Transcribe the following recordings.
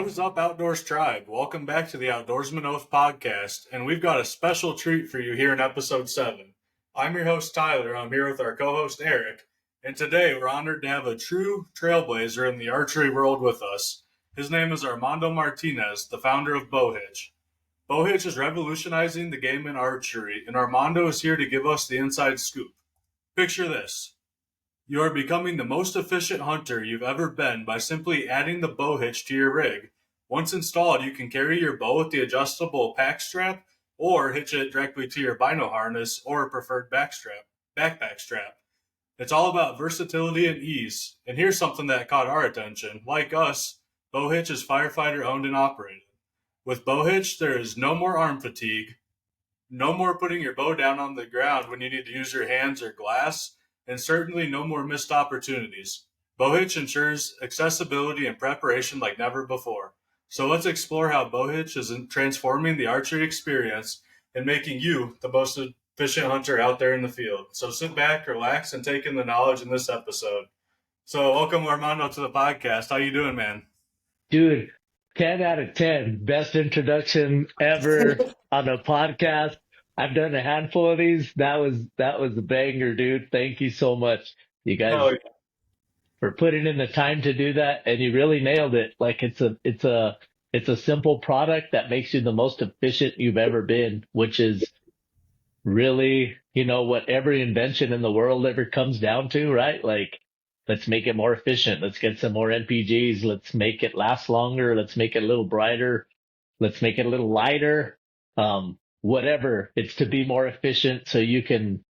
What is up, Outdoors Tribe? Welcome back to the Outdoorsman Oath podcast, and we've got a special treat for you here in episode 7. I'm your host, Tyler. I'm here with our co-host, Erik, and today we're honored to have a true trailblazer in the archery world with us. His name is Armando Martinez, the founder of Bow Hitch. Bow Hitch is revolutionizing the game in archery, and Armando is here to give us the inside scoop. Picture this. You are becoming the most efficient hunter you've ever been by simply adding the bow hitch to your rig. Once installed, you can carry your bow with the adjustable pack strap or hitch it directly to your bino harness or preferred backpack strap. It's all about versatility and ease. And here's something that caught our attention. Like us, Bow Hitch is firefighter owned and operated. With Bow Hitch, there is no more arm fatigue, no more putting your bow down on the ground when you need to use your hands or glass, and certainly no more missed opportunities. Bow Hitch ensures accessibility and preparation like never before. So let's explore how Bow Hitch is transforming the archery experience and making you the most efficient hunter out there in the field. So sit back, relax, and take in the knowledge in this episode. So welcome, Armando, to the podcast. How you doing, man? Dude, 10 out of 10. Best introduction ever on a podcast. I've done a handful of these. That was a banger, dude. Thank you so much, you guys, for putting in the time to do that. And you really nailed it. Like it's a simple product that makes you the most efficient you've ever been, which is really, what every invention in the world ever comes down to, right? Like, let's make it more efficient. Let's get some more MPGs. Let's make it last longer. Let's make it a little brighter. Let's make it a little lighter. Whatever. It's to be more efficient so you can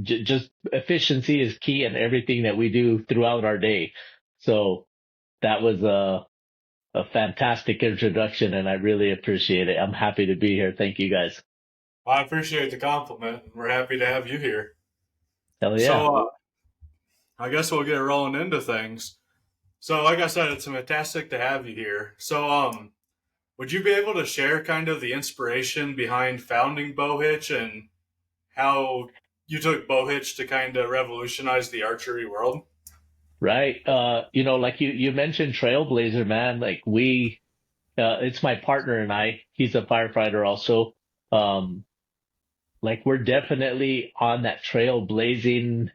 just efficiency is key in everything that we do throughout our day. So that was a fantastic introduction and I really appreciate it. I'm happy to be here. Thank you guys. Well, I appreciate the compliment. We're happy to have you here. Hell yeah. So I guess we'll get rolling into things. So like I said, it's fantastic to have you here. So would you be able to share kind of the inspiration behind founding Bow Hitch and how you took Bow Hitch to kind of revolutionize the archery world? Right. Like you mentioned Trailblazer, man, like it's my partner and he's a firefighter also. Like we're definitely on that trailblazing,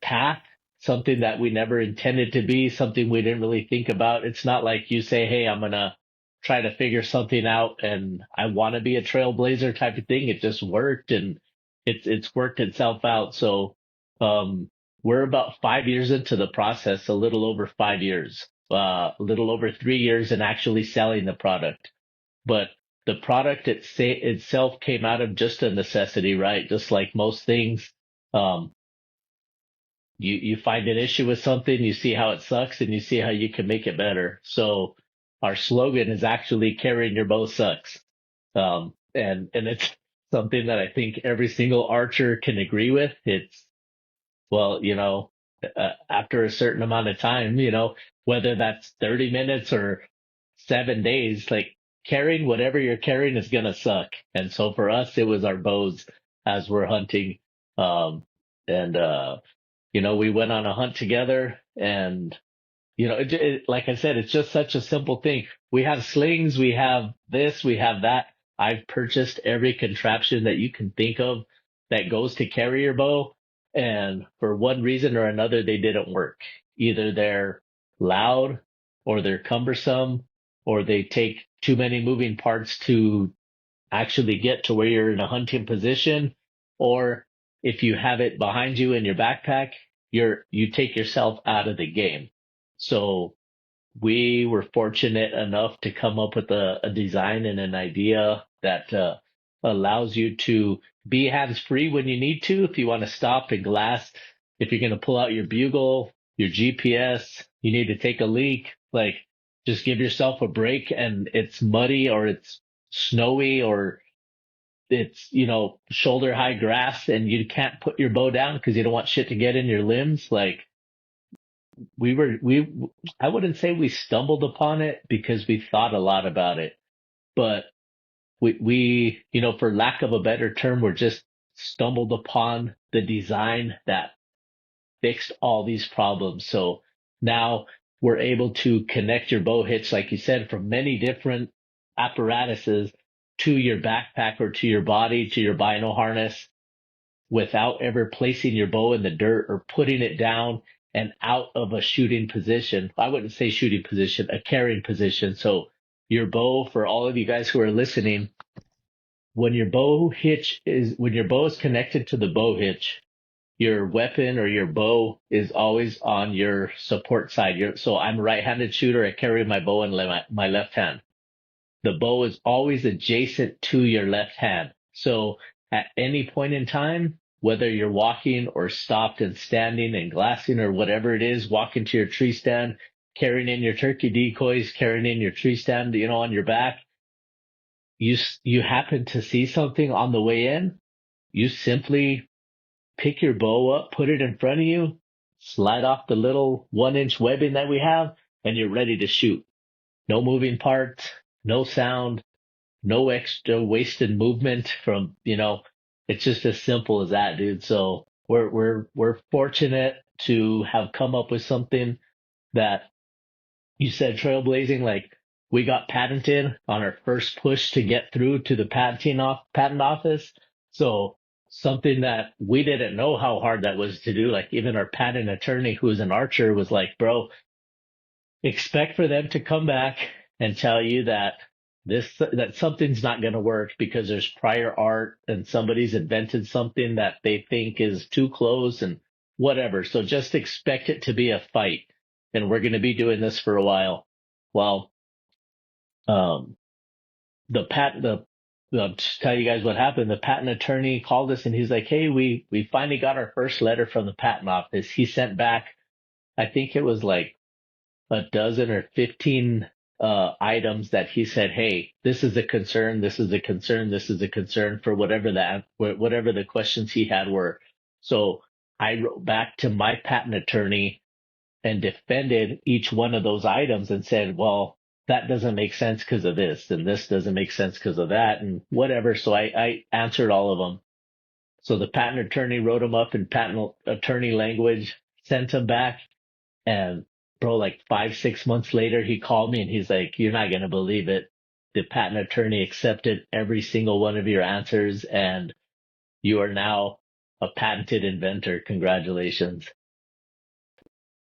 path, something that we never intended to be, something we didn't really think about. It's not like you say, hey, I'm going to try to figure something out and I want to be a trailblazer type of thing. It just worked and it's worked itself out. So, we're about 5 years into the process, a little over 5 years, a little over 3 years in actually selling the product. But the product itself came out of just a necessity, right? Just like most things. You find an issue with something, you see how it sucks, and you see how you can make it better. So our slogan is actually carrying your bow sucks. And it's something that I think every single archer can agree with. Well, after a certain amount of time, whether that's 30 minutes or 7 days, like carrying whatever you're carrying is going to suck. And so for us, it was our bows as we're hunting. We went on a hunt together and, like I said, it's just such a simple thing. We have slings, we have this, we have that. I've purchased every contraption that you can think of that goes to carry your bow. And for one reason or another, they didn't work. Either they're loud or they're cumbersome or they take too many moving parts to actually get to where you're in a hunting position. Or if you have it behind you in your backpack, you take yourself out of the game. So we were fortunate enough to come up with a design and an idea that allows you to be hands-free when you need to. If you want to stop and glass, if you're going to pull out your bugle, your GPS, you need to take a leak, like just give yourself a break and it's muddy or it's snowy or it's, shoulder high grass and you can't put your bow down because you don't want shit to get in your limbs. Like I wouldn't say we stumbled upon it because we thought a lot about it, but we, for lack of a better term, we're just stumbled upon the design that fixed all these problems. So now we're able to connect your bow hitch, like you said, from many different apparatuses to your backpack or to your body, to your bino harness, without ever placing your bow in the dirt or putting it down and out of a shooting position. I wouldn't say shooting position, a carrying position. So your bow, for all of you guys who are listening, when your bow is connected to the bow hitch, your weapon or your bow is always on your support side. So I'm a right-handed shooter. I carry my bow in my left hand. The bow is always adjacent to your left hand. So at any point in time, whether you're walking or stopped and standing and glassing or whatever it is, walking to your tree stand, carrying in your turkey decoys, carrying in your tree stand, on your back, you happen to see something on the way in, you simply pick your bow up, put it in front of you, slide off the little 1-inch webbing that we have, and you're ready to shoot. No moving parts, no sound, no extra wasted movement it's just as simple as that, dude. So we're fortunate to have come up with something that you said trailblazing, like we got patented on our first push to get through to the patent office. So something that we didn't know how hard that was to do. Like even our patent attorney, who is an archer, was like, bro, expect for them to come back and tell you that something's not going to work because there's prior art and somebody's invented something that they think is too close and whatever. So just expect it to be a fight, and we're going to be doing this for a while. Well, um, I'll just tell you guys what happened. The patent attorney called us and he's like, "Hey, we finally got our first letter from the patent office." He sent back, I think it was like a dozen or 15 items that he said, "Hey, this is a concern. This is a concern. This is a concern," for whatever the questions he had were. So I wrote back to my patent attorney and defended each one of those items and said, "Well, that doesn't make sense because of this, and this doesn't make sense because of that, and whatever." So I answered all of them. So the patent attorney wrote them up in patent attorney language, sent them back, and bro, like 5, 6 months later, he called me and he's like, "You're not going to believe it. The patent attorney accepted every single one of your answers and you are now a patented inventor. Congratulations."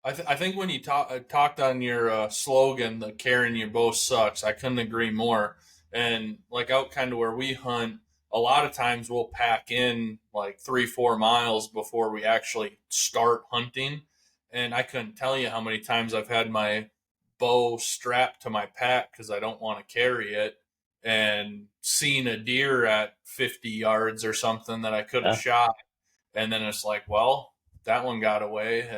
I think when you talked on your slogan, the carrying your bow sucks, I couldn't agree more. And like out kind of where we hunt, a lot of times we'll pack in like 3, 4 miles before we actually start hunting. And I couldn't tell you how many times I've had my bow strapped to my pack because I don't want to carry it, and seen a deer at 50 yards or something that I could have Yeah. shot, and then it's like, well, that one got away.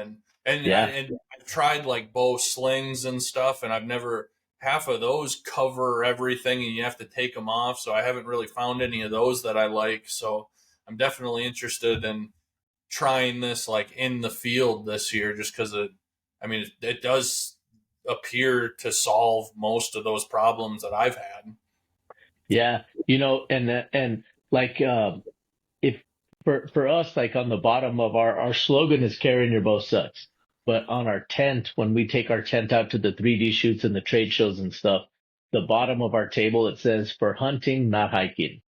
Yeah. And I've tried like bow slings and stuff, and I've never, half of those cover everything and you have to take them off, so I haven't really found any of those that I like. So I'm definitely interested in trying this like in the field this year, just because it does appear to solve most of those problems that I've had. Yeah. And like, if for us, like on the bottom of our slogan is carrying your bow sucks. But on our tent, when we take our tent out to the 3D shoots and the trade shows and stuff, the bottom of our table, it says for hunting, not hiking.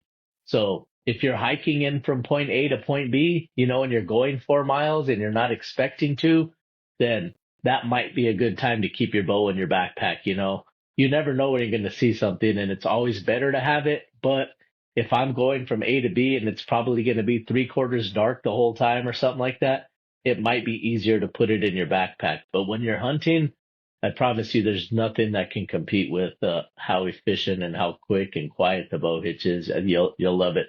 So if you're hiking in from point A to point B, and you're going 4 miles and you're not expecting to, then that might be a good time to keep your bow in your backpack. You never know when you're going to see something, and it's always better to have it. But if I'm going from A to B and it's probably going to be 3/4 dark the whole time or something like that, it might be easier to put it in your backpack. But when you're hunting, I promise you, there's nothing that can compete with how efficient and how quick and quiet the bow hitch is, and you'll love it.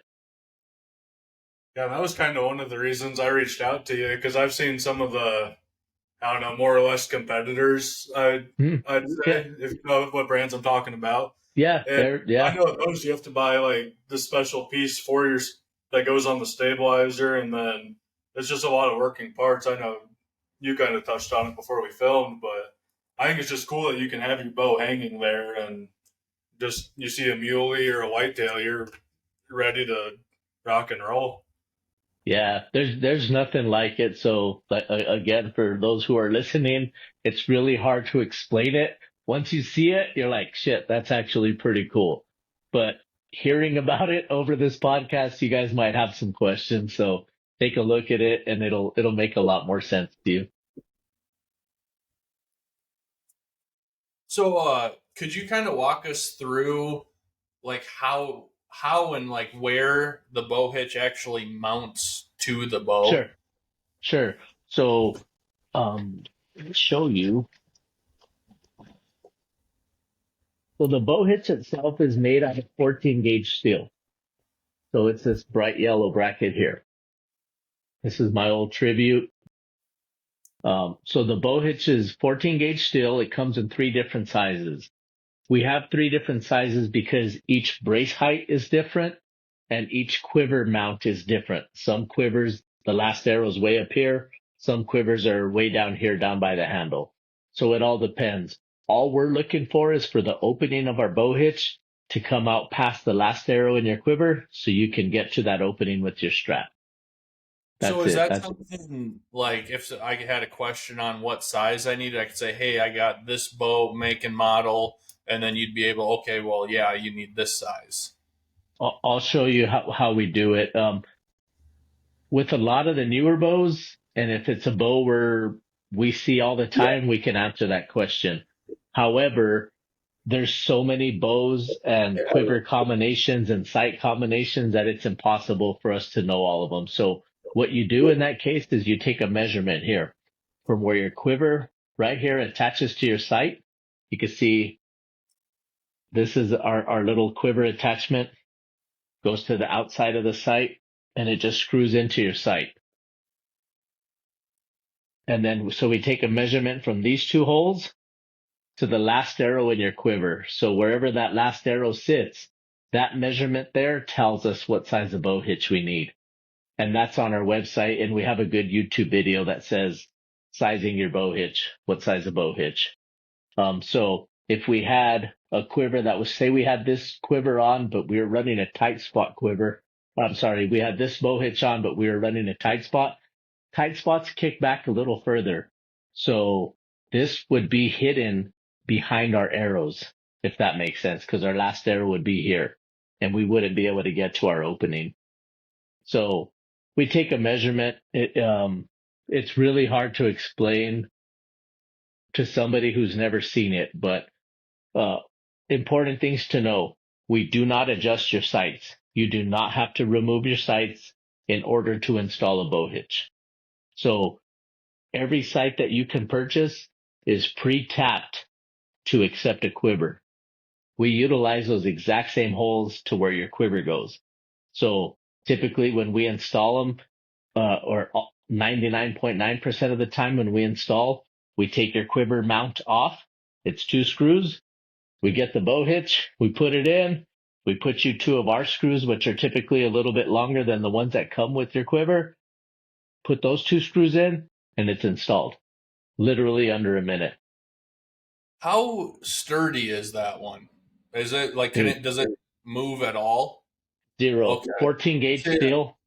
Yeah, that was kind of one of the reasons I reached out to you, because I've seen some of the, I don't know, more or less competitors. Mm, I'd yeah, say, if you know what brands I'm talking about. yeah, And there, I yeah, know those you have to buy like the special piece for your that goes on the stabilizer, and then it's just a lot of working parts. I know you kind of touched on it before we filmed, but I think it's just cool that you can have your bow hanging there, and just you see a muley or a whitetail, you're ready to rock and roll. Yeah, there's nothing like it. So again, for those who are listening, it's really hard to explain it. Once you see it, you're like, shit, that's actually pretty cool. But hearing about it over this podcast, you guys might have some questions. So take a look at it and it'll make a lot more sense to you. So, could you kind of walk us through like how and like where the bow hitch actually mounts to the bow? Sure, sure. So let me show you. So the bow hitch itself is made out of 14 gauge steel. So it's this bright yellow bracket here. This is my old tribute. So the bow hitch is 14 gauge steel. It comes in three different sizes. We have three different sizes because each brace height is different and each quiver mount is different. Some quivers, the last arrow is way up here. Some quivers are way down here, down by the handle. So it all depends. All we're looking for is for the opening of our bow hitch to come out past the last arrow in your quiver so you can get to that opening with your strap. So That's is it. that That's something like if I had a question on what size I needed, I could say, "Hey, I got this bow, make and model," and then you'd be able, okay, well, yeah, you need this size. I'll show you how we do it. With a lot of the newer bows, and if it's a bow where we see all the time, we can answer that question. However, there's so many bows and quiver combinations and sight combinations that it's impossible for us to know all of them. So what you do in that case is you take a measurement here from where your quiver right here attaches to your sight. You can see this is our little quiver attachment, goes to the outside of the sight, and it just screws into your sight. And then, so we take a measurement from these two holes to the last arrow in your quiver. So wherever that last arrow sits, that measurement there tells us what size of bow hitch we need. And that's on our website. And we have a good YouTube video that says sizing your bow hitch, what size of bow hitch. So if we had a quiver that was, say we had this quiver on, but we were running a tight spot quiver. I'm sorry, we had this bow hitch on, but we were running a tight spot. Tight spots kick back a little further. So this would be hidden behind our arrows, if that makes sense, because our last arrow would be here and we wouldn't be able to get to our opening. So we take a measurement. It's really hard to explain to somebody who's never seen it, but uh, important things to know. We do not adjust your sights. You do not have to remove your sights in order to install a bow hitch. So every sight that you can purchase is pre-tapped to accept a quiver. We utilize those exact same holes to where your quiver goes. So typically when we install them, or 99.9% of the time when we install, we take your quiver mount off. It's two screws. We get the bow hitch. We put it in. We put you two of our screws, which are typically a little bit longer than the ones that come with your quiver. Put those two screws in and it's installed. Literally under a minute. How sturdy is that one? Is it like Dude, does it move at all? zero. Okay. 14 gauge See, steel.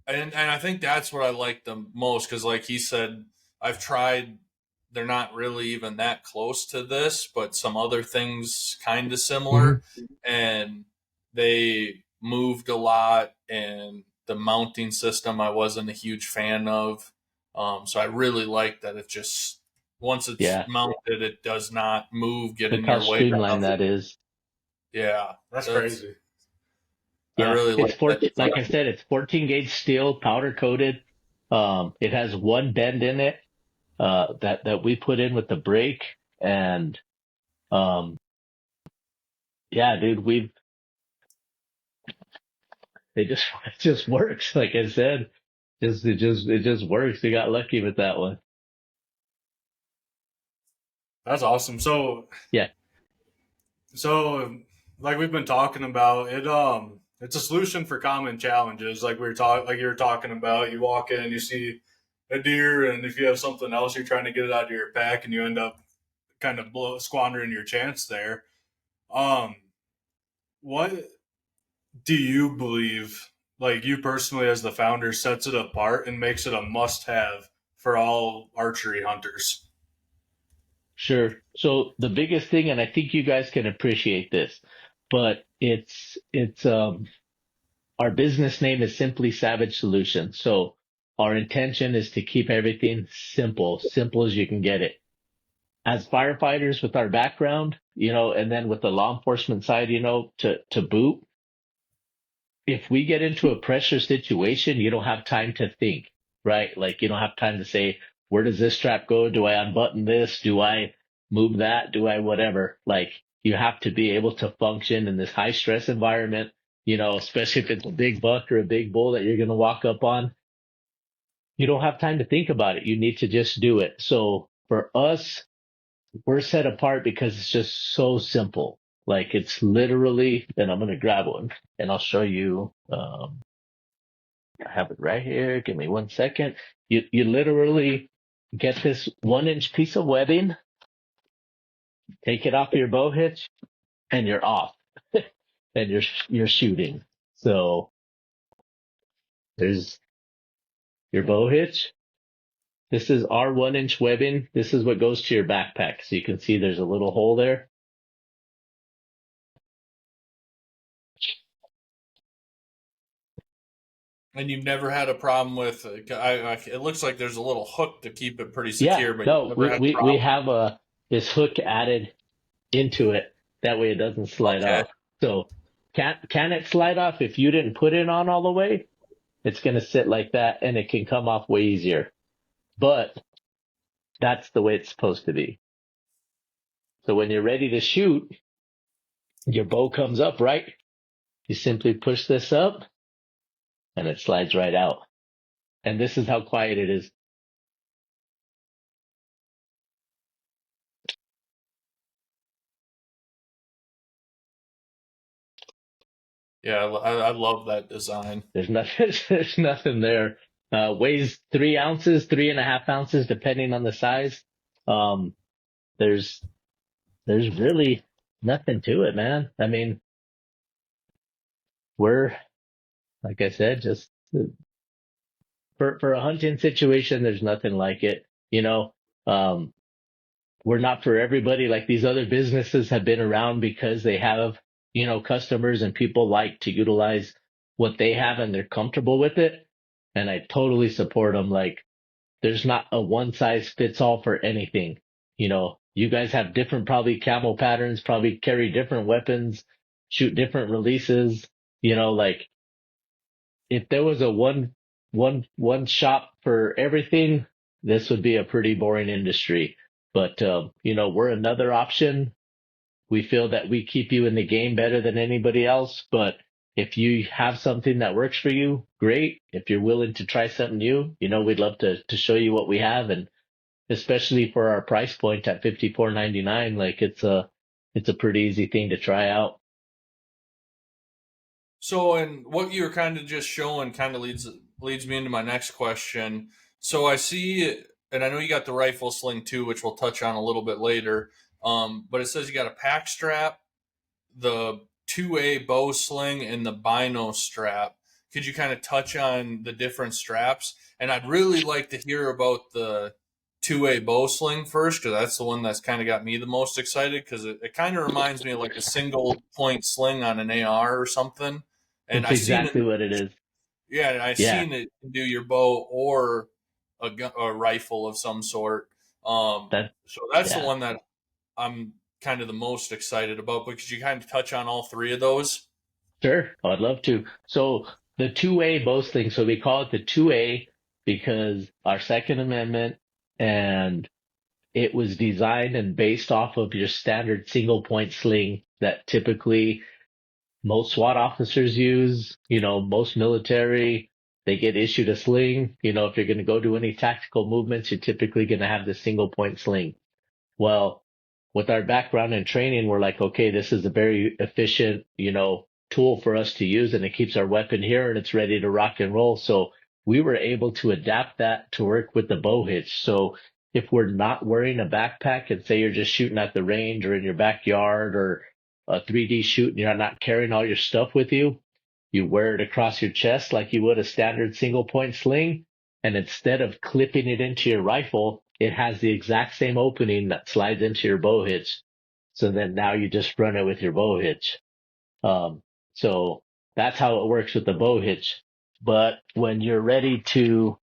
and I think that's what I like the most because, like he said, I've tried. They're not really even that close to this, but some other things kind of Mhm. similar, and they moved a lot. And the mounting system, I wasn't a huge fan of. So I really like that it just once it's Yeah. mounted, it does not move, get Look in how your way or streamlined nothing. that is. Yeah, That's crazy. I Yeah. really It's like that 14, like I design. said, it's 14 gauge steel, powder coated. It has one bend in it, that we put in with the brake. And, um, yeah, dude, it just, it just works. Like I said, it just works. We got lucky with that one. That's awesome. So, Yeah. so like we've been talking about it. It's a solution for common challenges. Like you were talking about. You walk in, you see a deer, and if you have something else, you're trying to get it out of your pack, and you end up kind of squandering your chance there. Um, what do you believe? like you personally as the founder sets it apart and makes it a must-have for all archery hunters? Sure. So the biggest thing, and I think you guys can appreciate this, but it's our business name is Simply Savage Solutions. So our intention is to keep everything simple, simple as you can get it. As firefighters with our background, and then with the law enforcement side, to boot, if we get into a pressure situation, you don't have time to think, right? Like you don't have time to say, where does this strap go? Do I unbutton this? Do I move that? Do I whatever? Like you have to be able to function in this high stress environment, especially if it's a big buck or a big bull that you're going to walk up on. You don't have time to think about it. You need to just do it. So for us, we're set apart because it's just so simple. Like it's literally, and I'm going to grab one and I'll show you. I have it right here. Give me 1 second. You literally get this 1-inch piece of webbing, take it off your bow hitch, and you're off, and you're shooting. So there's your bow hitch. This is our 1-inch webbing. This is what goes to your backpack. So you can see there's a little hole there. And you've never had a problem with it looks like there's a little hook to keep it pretty secure, but No, you've never had a we problem. have this hook added into it. That way it doesn't slide off. So can it slide off if you didn't put it on all the way? It's going to sit like that and it can come off way easier. But that's the way it's supposed to be. So when you're ready to shoot, your bow comes up, right? You simply push this up and it slides right out. And this is how quiet it is. Yeah, I love that design. There's nothing there. Weighs 3 ounces, 3.5 ounces, depending on the size. There's really nothing to it, man. I mean, we're, like I said, just for a hunting situation, there's nothing like it. Um, we're not for everybody. Like these other businesses have been around because they have, customers and people like to utilize what they have and they're comfortable with it. And I totally support them. Like there's not a one size fits all for anything. You guys have different probably camo patterns, probably carry different weapons, shoot different releases. Like if there was a one shop for everything, this would be a pretty boring industry. But we're another option. We feel that we keep you in the game better than anybody else. But if you have something that works for you, great. If you're willing to try something new, we'd love to show you what we have, and especially for our price point at $54.99, like it's a pretty easy thing to try out. So, and what you were kind of just showing kind of leads me into my next question. So I see, and I know you got the rifle sling too, which we'll touch on a little bit later. But it says you got a pack strap, the 2A bow sling, and the bino strap. Could you kind of touch on the different straps? And I'd really like to hear about the 2A bow sling first, because that's the one that's kind of got me the most excited, because it kind of reminds me of like a single point sling on an AR or something. And It's I seen it, exactly what it is. yeah, I Yeah, seen it do your bow or a rifle of some sort. that, So that's the yeah. one that I'm kind of the most excited about. But could you kind of touch on all three of those? Sure, I'd love to. So the 2A boasting, so we call it the 2A because our Second Amendment, and it was designed and based off of your standard single point sling that typically most SWAT officers use, most military, they get issued a sling. If you're going to go do any tactical movements, you're typically going to have the single point sling. Well, with our background and training, we're like, okay, this is a very efficient, tool for us to use, and it keeps our weapon here and it's ready to rock and roll. So we were able to adapt that to work with the bow hitch. So if we're not wearing a backpack and say you're just shooting at the range or in your backyard or a 3D shoot and you're not carrying all your stuff with you, You wear it across your chest like you would a standard single point sling. And instead of clipping it into your rifle, it has the exact same opening that slides into your bow hitch. So then now you just run it with your bow hitch. So that's how it works with the bow hitch. But when you're ready to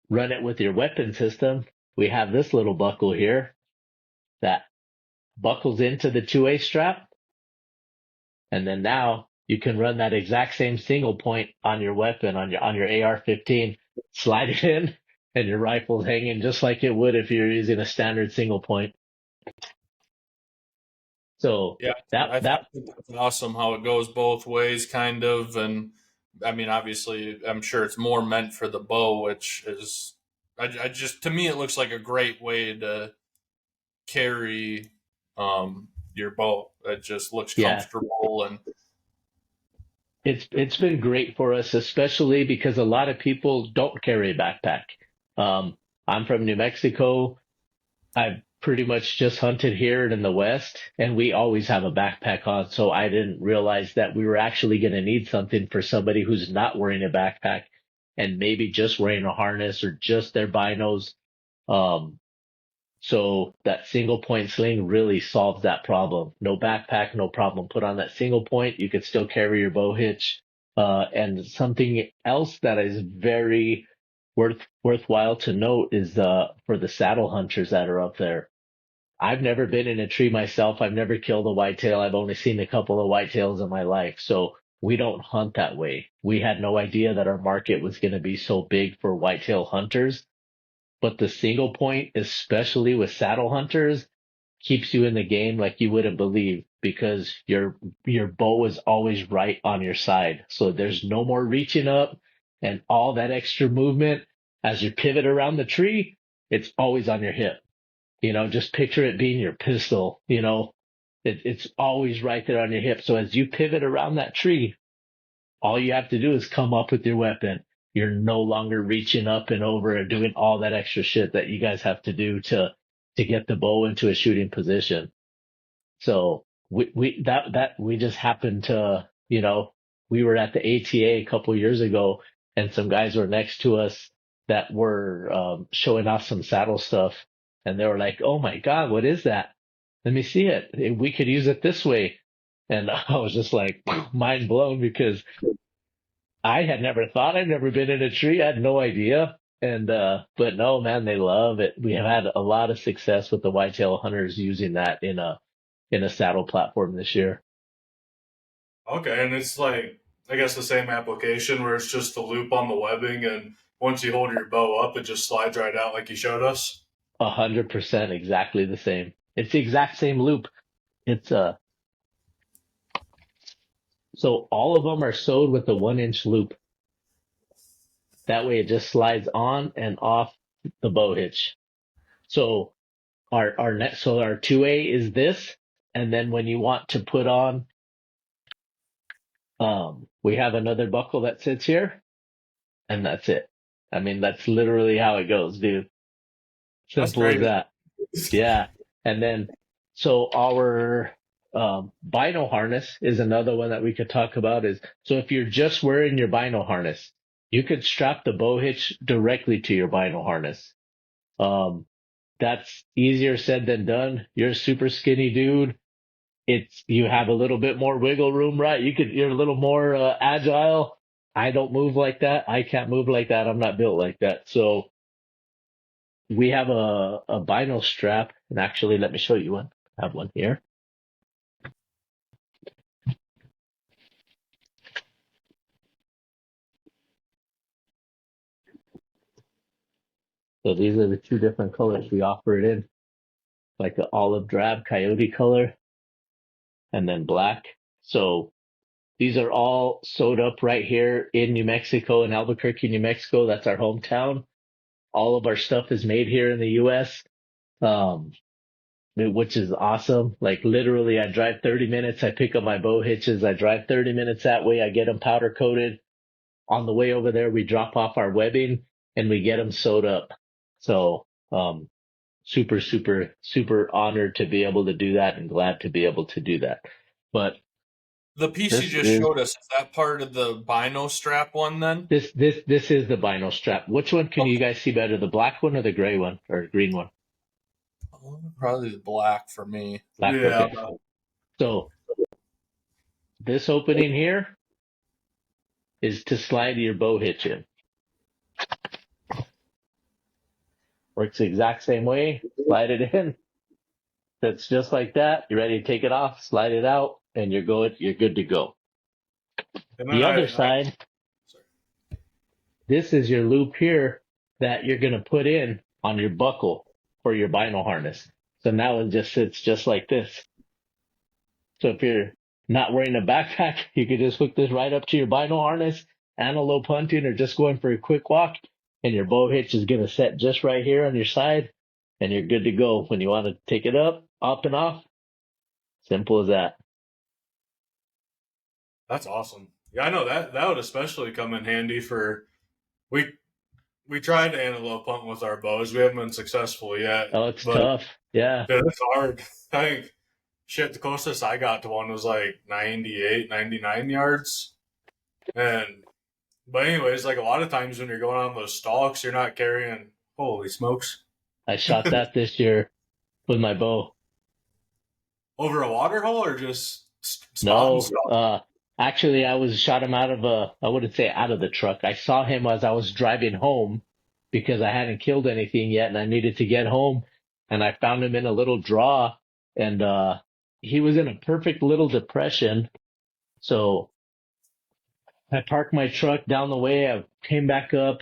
run it with your weapon system, we have this little buckle here that buckles into the 2A strap. And then now you can run that exact same single point on your weapon, on your AR-15, slide it in, and your rifle's hanging just like it would if you're using a standard single point. So Yeah, I that think it's awesome how it goes both ways, kind of. And I mean, obviously, I'm sure it's more meant for the bow, which is, I just, to me, it looks like a great way to carry your bow. It just looks yeah, comfortable. And it's been great for us, especially because a lot of people don't carry a backpack. I'm from New Mexico. I've pretty much just hunted here in the West, and we always have a backpack on. So I didn't realize that we were actually going to need something for somebody who's not wearing a backpack and maybe just wearing a harness or just their binos. Um, so that single point sling really solves that problem. No backpack, no problem. Put on that single point. You could still carry your bow hitch. And something else that is very worthwhile to note is for the saddle hunters that are up there. I've never been in a tree myself. I've never killed a whitetail. I've only seen a couple of whitetails in my life. So we don't hunt that way. We had no idea that our market was going to be so big for whitetail hunters. But the single point, especially with saddle hunters, keeps you in the game like you wouldn't believe because your bow is always right on your side. So there's no more reaching up and all that extra movement as you pivot around the tree. It's always on your hip. Just picture it being your pistol. It's always right there on your hip. So as you pivot around that tree, all you have to do is come up with your weapon. You're no longer reaching up and over and doing all that extra shit that you guys have to do to get the bow into a shooting position. So we just happened to, we were at the ATA a couple years ago and some guys were next to us that were showing off some saddle stuff. And they were like, "Oh my God, what is that? Let me see it. We could use it this way." And I was just like mind blown because I had never thought, I'd never been in a tree. I had no idea. And, but no, man, they love it. We have had a lot of success with the whitetail hunters using that in a saddle platform this year. okay, and it's like, I guess the same application where it's just the loop on the webbing, and once you hold your bow up, it just slides right out like you showed us. 100% exactly the same. It's the exact same loop. It's, so all of them are sewed with a 1-inch loop. That way it just slides on and off the bow hitch. So our 2A is this. And then when you want to put on, we have another buckle that sits here and that's it. I mean, that's literally how it goes, dude. That's Simple as crazy. that. Yeah. And then, so our, bino harness is another one that we could talk about so if you're just wearing your bino harness, you could strap the bow hitch directly to your bino harness. Um, that's easier said than done. You're a super skinny dude. You have a little bit more wiggle room, right? You're a little more agile. I don't move like that. I can't move like that. I'm not built like that. So we have a bino strap, and actually, let me show you one. I have one here. So these are the two different colors we offer it in, like the olive drab coyote color, and then black. So these are all sewed up right here in New Mexico, in Albuquerque, New Mexico. That's our hometown. All of our stuff is made here in the U.S., which is awesome. Like literally, I drive 30 minutes. I pick up my bow hitches. I drive 30 minutes that way. I get them powder coated. On the way over there, we drop off our webbing and we get them sewed up. So, super, super, super honored to be able to do that and glad to be able to do that. But The piece you This just is showed us, is that part of the bino strap one then? this is the vinyl strap. Which one can you Okay. guys see better, the black one or the gray one or green one? Probably the black for me. Black. Yeah. Okay. So this opening here is to slide your bow hitch in. Works the exact same way. Slide it in. That's just like that. You're ready to take it off, slide it out, and you're good to go. And then The other side, sorry. this is your loop here that you're going to put in on your buckle for your vinyl harness. So now it just sits just like this. So if you're not wearing a backpack, you could just hook this right up to your vinyl harness, antelope hunting, or just going for a quick walk, and your bow hitch is going to set just right here on your side, and you're good to go when you want to take it up and off. Simple as that. That's awesome. Yeah, I know that would especially come in handy for we we tried to antelope hunt with our bows. We haven't been successful yet, Oh, it's but tough. Yeah. it's hard. I think shit, the closest I got to one was like 98, 99 yards. And but anyways, like a lot of times when you're going on those stalks, you're not carrying. Holy smokes! I shot that this year with my bow. Over a water hole or just spotting No, stuff? actually, shot him out of I wouldn't say out of the truck. I saw him as I was driving home because I hadn't killed anything yet and I needed to get home. And I found him in a little draw and, he was in a perfect little depression. So I parked my truck down the way. I came back up,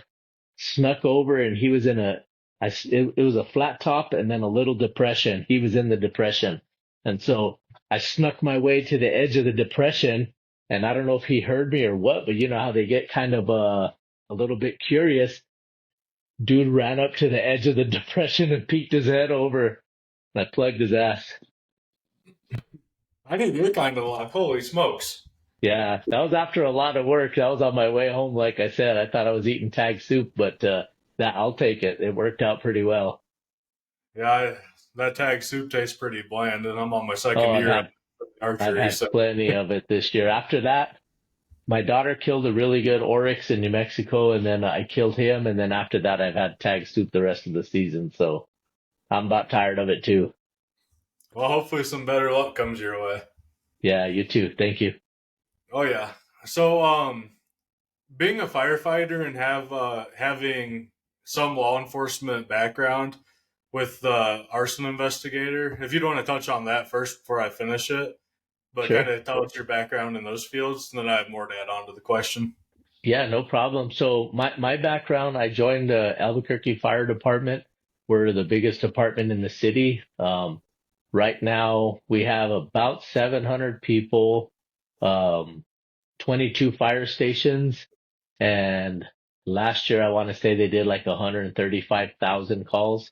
snuck over, and he was in it was a flat top and then a little depression. He was in the depression. And so I snuck my way to the edge of the depression, and I don't know if he heard me or what, but you know how they get kind of a little bit curious. Dude ran up to the edge of the depression and peeked his head over, and I plugged his ass. I think you're kind of like, holy smokes. Yeah, that was after a lot of work. That was on my way home. Like I said, I thought I was eating tag soup, but that I'll take it. It worked out pretty well. Yeah, that tag soup tastes pretty bland, and I'm on my Oh, second year of I've archery. had So, plenty of it this year. After that, my daughter killed a really good oryx in New Mexico, and then I killed him. And then after that, I've had tag soup the rest of the season. So I'm about tired of it too. well, hopefully some better luck comes your way. Yeah, you too. Thank you. Oh yeah. So, being a firefighter and having some law enforcement background with the arson investigator, if you'd want to touch on that first before I finish it, but kind Sure. of tell us your background in those fields, and then I have more to add on to the question. Yeah, no problem. So my background, I joined the Albuquerque Fire Department. We're the biggest department in the city. Right now we have about 700 people, um, 22 fire stations, and last year I want to say they did like 135,000 calls.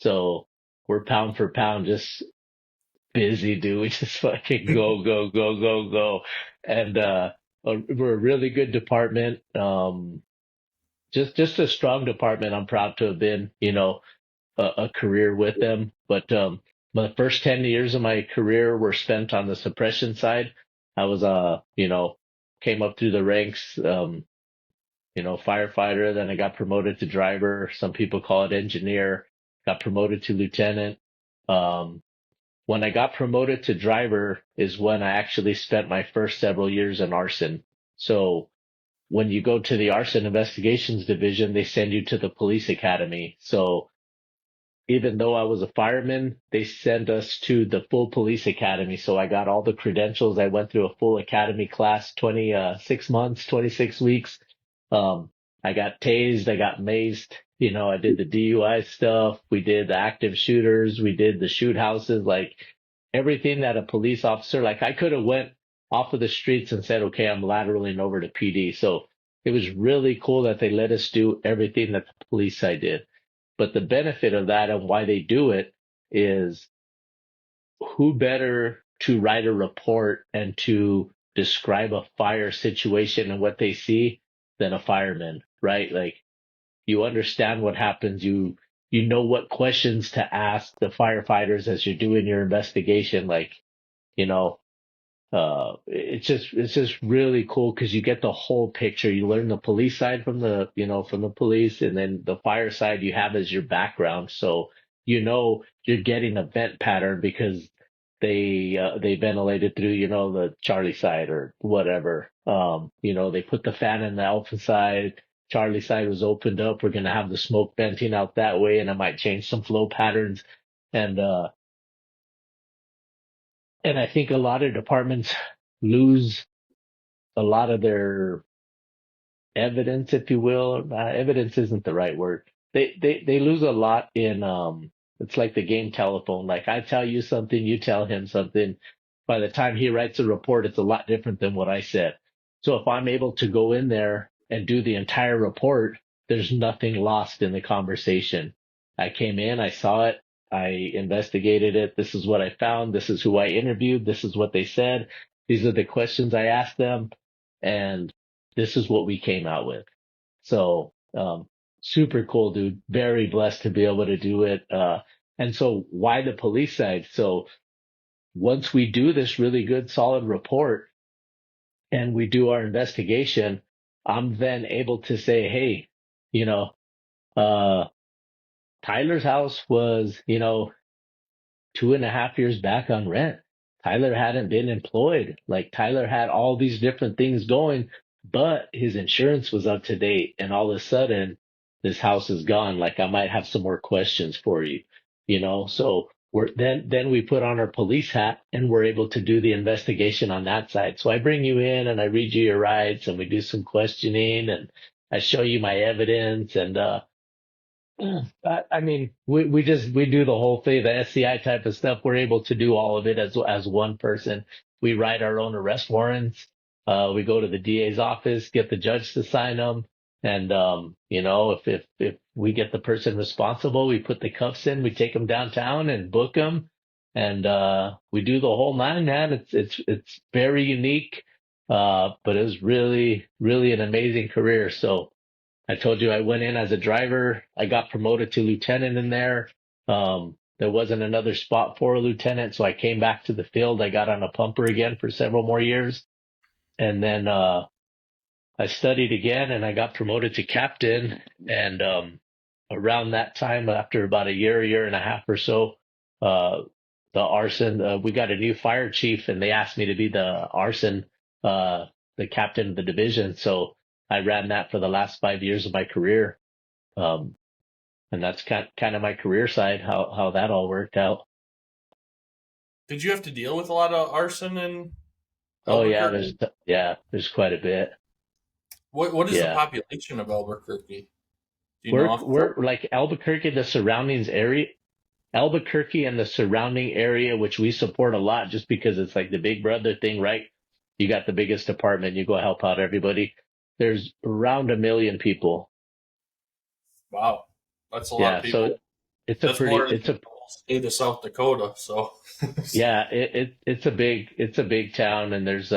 So we're pound for pound just busy, dude. We just fucking go, go, go, go, go. And we're a really good department. Just a strong department. I'm proud to have been, a career with them. But my first 10 years of my career were spent on the suppression side. I was came up through the ranks, firefighter, then I got promoted to driver. Some people call it engineer, got promoted to lieutenant. Um, when I got promoted to driver is when I actually spent my first several years in arson. So when you go to the arson investigations division, they send you to the police academy. So even though I was a fireman, they sent us to the full police academy. So I got all the credentials. I went through a full academy class, 26 months, 26 weeks. Um, I got tased. I got maced. I did the DUI stuff. We did the active shooters. We did the shoot houses, like everything that a police officer, like I could have went off of the streets and said, okay, I'm lateraling over to PD. So it was really cool that they let us do everything that the police side did. But the benefit of that and why they do it is who better to write a report and to describe a fire situation and what they see than a fireman, right? Like you understand what happens. You know what questions to ask the firefighters as you're doing your investigation. Like, you know, it's just really cool because you get the whole picture. You learn the police side from from the police, and then the fire side you have as your background. So, you're getting a vent pattern because they ventilated through, the Charlie side or whatever. They put the fan in the Alpha side. Charlie side was opened up. We're going to have the smoke venting out that way, and I might change some flow patterns. And, uh, and I think a lot of departments lose a lot of their evidence, if you will. Evidence isn't the right word. They lose a lot in, it's like the game telephone. Like I tell you something, you tell him something. By the time he writes a report, it's a lot different than what I said. So if I'm able to go in there and do the entire report, there's nothing lost in the conversation. I came in, I saw it, I investigated it. This is what I found. This is who I interviewed. This is what they said. These are the questions I asked them. And this is what we came out with. So, super cool, dude. Very blessed to be able to do it. And so why the police side? So once we do this really good, solid report and we do our investigation, I'm then able to say, hey, you know, uh, Tyler's house was, 2.5 years back on rent. Tyler hadn't been employed. Like Tyler had all these different things going, but his insurance was up to date. And all of a sudden, this house is gone. Like I might have some more questions for you, So then we put on our police hat and we're able to do the investigation on that side. So I bring you in and I read you your rights and we do some questioning and I show you my evidence and I mean, we do the whole thing, the SCI type of stuff. We're able to do all of it as one person. We write our own arrest warrants. We go to the DA's office, get the judge to sign them. And, if we get the person responsible, we put the cuffs in, we take them downtown and book them. And, we do the whole nine, man. It's very unique. But it was really, really an amazing career. So, I told you I went in as a driver. I got promoted to lieutenant in there. There wasn't another spot for a lieutenant, so I came back to the field. I got on a pumper again for several more years. And then I studied again and I got promoted to captain. And around that time, after about a year and a half or so, the arson, we got a new fire chief and they asked me to be the arson, the captain of the division. So I ran that for the last 5 years of my career. And that's kind of my career side, how that all worked out. Did you have to deal with a lot of arson in Oh yeah, Albuquerque? there's quite a bit. What is the Yeah. population of Albuquerque? Do you know We're off the we're top? like Albuquerque and the surrounding area, which we support a lot just because it's like the big brother thing, right? You got the biggest department, you go help out everybody. There's around 1 million people. Wow, that's a lot of Yeah, people. so it's a That's pretty, more than it's the a whole state of South Dakota. So, Yeah, it's a big town, and there's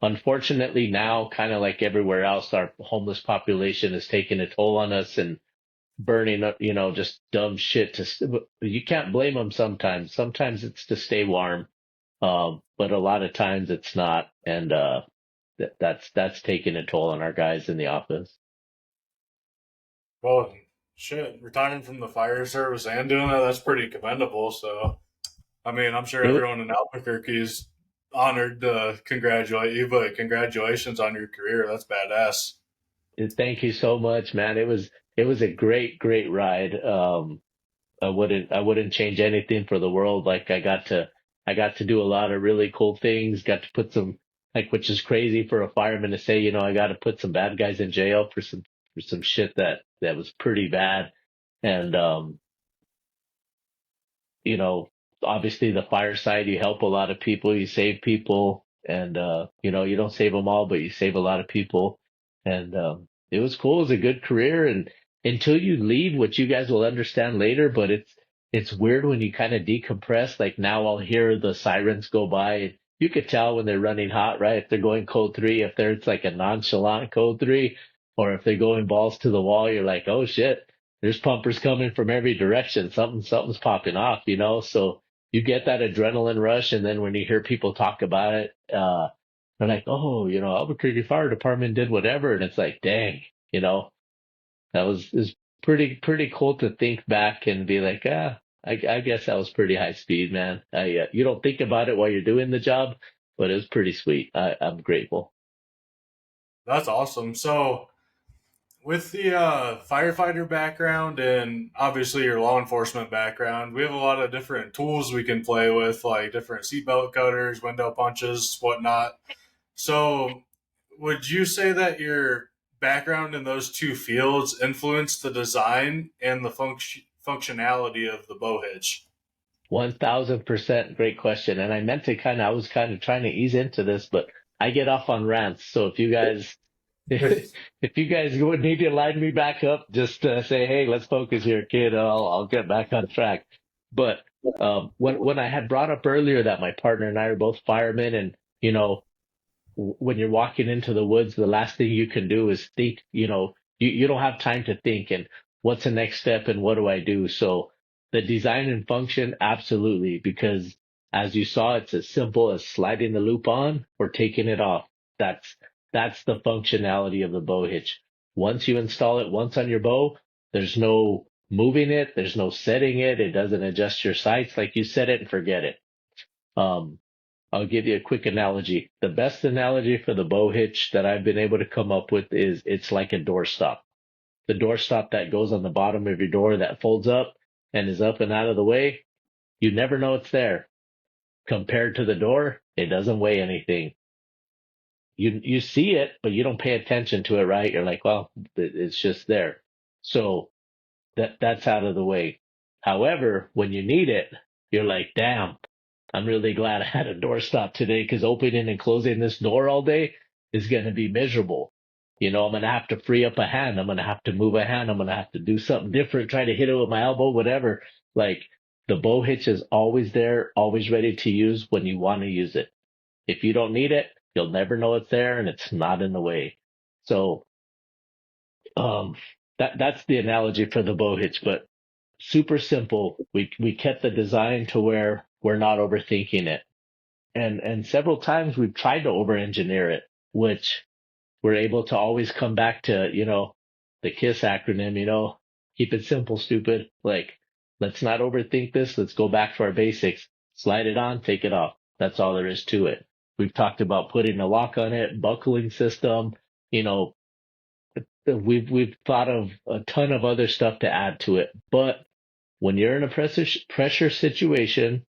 unfortunately now, kind of like everywhere else, our homeless population is taking a toll on us and burning up, just dumb shit you can't blame them sometimes. Sometimes it's to stay warm, but a lot of times it's not, and that's taking a toll on our guys in the office. Well, shit, retiring from the fire service and doing that's pretty commendable. So, I mean, I'm sure It, everyone in Albuquerque is honored to congratulate you, but congratulations on your career. That's badass. Thank you so much, man. It was a great ride. I wouldn't change anything for the world. Like I got to do a lot of really cool things, got to put some, like, which is crazy for a fireman to say, I got to put some bad guys in jail for some shit that was pretty bad. And, you know, obviously the fire side, you help a lot of people, you save people and, you don't save them all, but you save a lot of people. And, it was cool. It was a good career. And until you leave, which you guys will understand later, but it's weird when you kind of decompress. Like now I'll hear the sirens go by and you could tell when they're running hot, right? If they're going code 3, if it's like a nonchalant code 3, or if they're going balls to the wall, you're like, oh shit, there's pumpers coming from every direction. Something's popping off. So you get that adrenaline rush. And then when you hear people talk about it, they're like, oh, Albuquerque Fire Department did whatever. And it's like, dang, that is pretty cool to think back and be like, I guess that was pretty high speed, man. You don't think about it while you're doing the job, but it was pretty sweet. I'm grateful. That's awesome. So, with the firefighter background and obviously your law enforcement background, we have a lot of different tools we can play with, like different seatbelt cutters, window punches, whatnot. So, would you say that your background in those two fields influenced the design and the functionality of the bow hitch? 1000% great question. And I was kind of trying to ease into this, but I get off on rants. So if you guys, if you guys would need to line me back up, just say, hey, let's focus here, kid. I'll get back on track. But when I had brought up earlier that my partner and I are both firemen, and when you're walking into the woods, the last thing you can do is think. You don't have time to think and what's the next step and what do I do. So the design and function, absolutely, because as you saw, it's as simple as sliding the loop on or taking it off. That's the functionality of the bow hitch. Once you install it once on your bow, there's no moving it, there's no setting it, it doesn't adjust your sights. Like, you set it and forget it. I'll give you a quick analogy. The best analogy for the bow hitch that I've been able to come up with is it's like a doorstop. The doorstop that goes on the bottom of your door that folds up and is up and out of the way. You never know it's there. Compared to the door, it doesn't weigh anything. You see it, but you don't pay attention to it, right? You're like, well, it's just there. So that's out of the way. However, when you need it, you're like, damn, I'm really glad I had a doorstop today, because opening and closing this door all day is going to be miserable. I'm going to have to free up a hand. I'm going to have to move a hand. I'm going to have to do something different, try to hit it with my elbow, whatever. Like, the bow hitch is always there, always ready to use when you want to use it. If you don't need it, you'll never know it's there, and it's not in the way. So that's the analogy for the bow hitch, but super simple. We kept the design to where we're not overthinking it. And several times we've tried to over-engineer it, which we're able to always come back to, the KISS acronym, keep it simple, stupid. Like, let's not overthink this. Let's go back to our basics. Slide it on, take it off. That's all there is to it. We've talked about putting a lock on it, buckling system. We've thought of a ton of other stuff to add to it. But when you're in a pressure situation,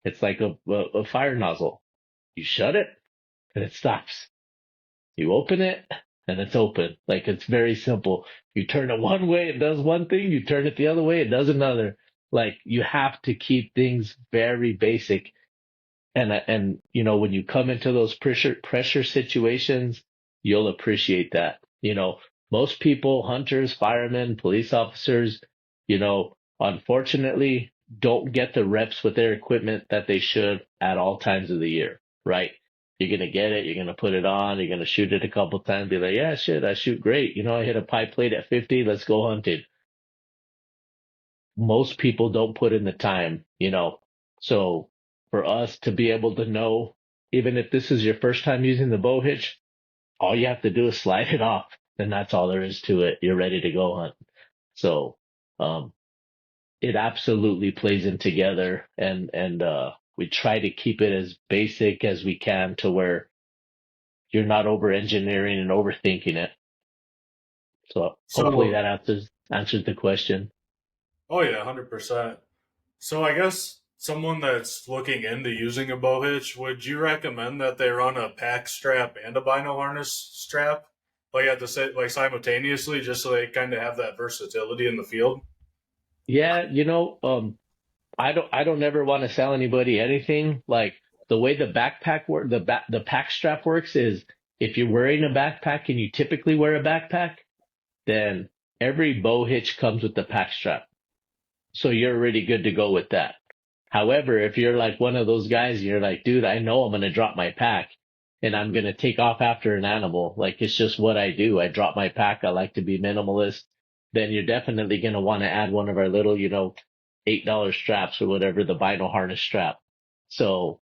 it's like a fire nozzle. You shut it and it stops. You open it and it's open. Like, it's very simple. You turn it one way, it does one thing. You turn it the other way, it does another. Like, you have to keep things very basic. And when you come into those pressure situations, you'll appreciate that. Most people, hunters, firemen, police officers, unfortunately don't get the reps with their equipment that they should at all times of the year, right? You're going to get it. You're going to put it on. You're going to shoot it a couple times. Be like, yeah, shit, I shoot great. I hit a pipe plate at 50. Let's go hunting. Most people don't put in the time, So for us to be able to know, even if this is your first time using the bow hitch, all you have to do is slide it off, and that's all there is to it. You're ready to go hunt. So, it absolutely plays in together, and we try to keep it as basic as we can to where you're not over engineering and overthinking it. So hopefully that answers the question. Oh yeah, 100%. So I guess someone that's looking into using a bow hitch, would you recommend that they run a pack strap and a bino harness strap, like simultaneously, just so they kind of have that versatility in the field? Yeah, I don't ever want to sell anybody anything. Like, the way the backpack work, the pack strap works is, if you're wearing a backpack and you typically wear a backpack, then every bow hitch comes with the pack strap. So you're already good to go with that. However, if you're like one of those guys, you're like, dude, I know I'm going to drop my pack and I'm going to take off after an animal. Like, it's just what I do. I drop my pack. I like to be minimalist. Then you're definitely going to want to add one of our little, $8 straps or whatever, the vinyl harness strap. So,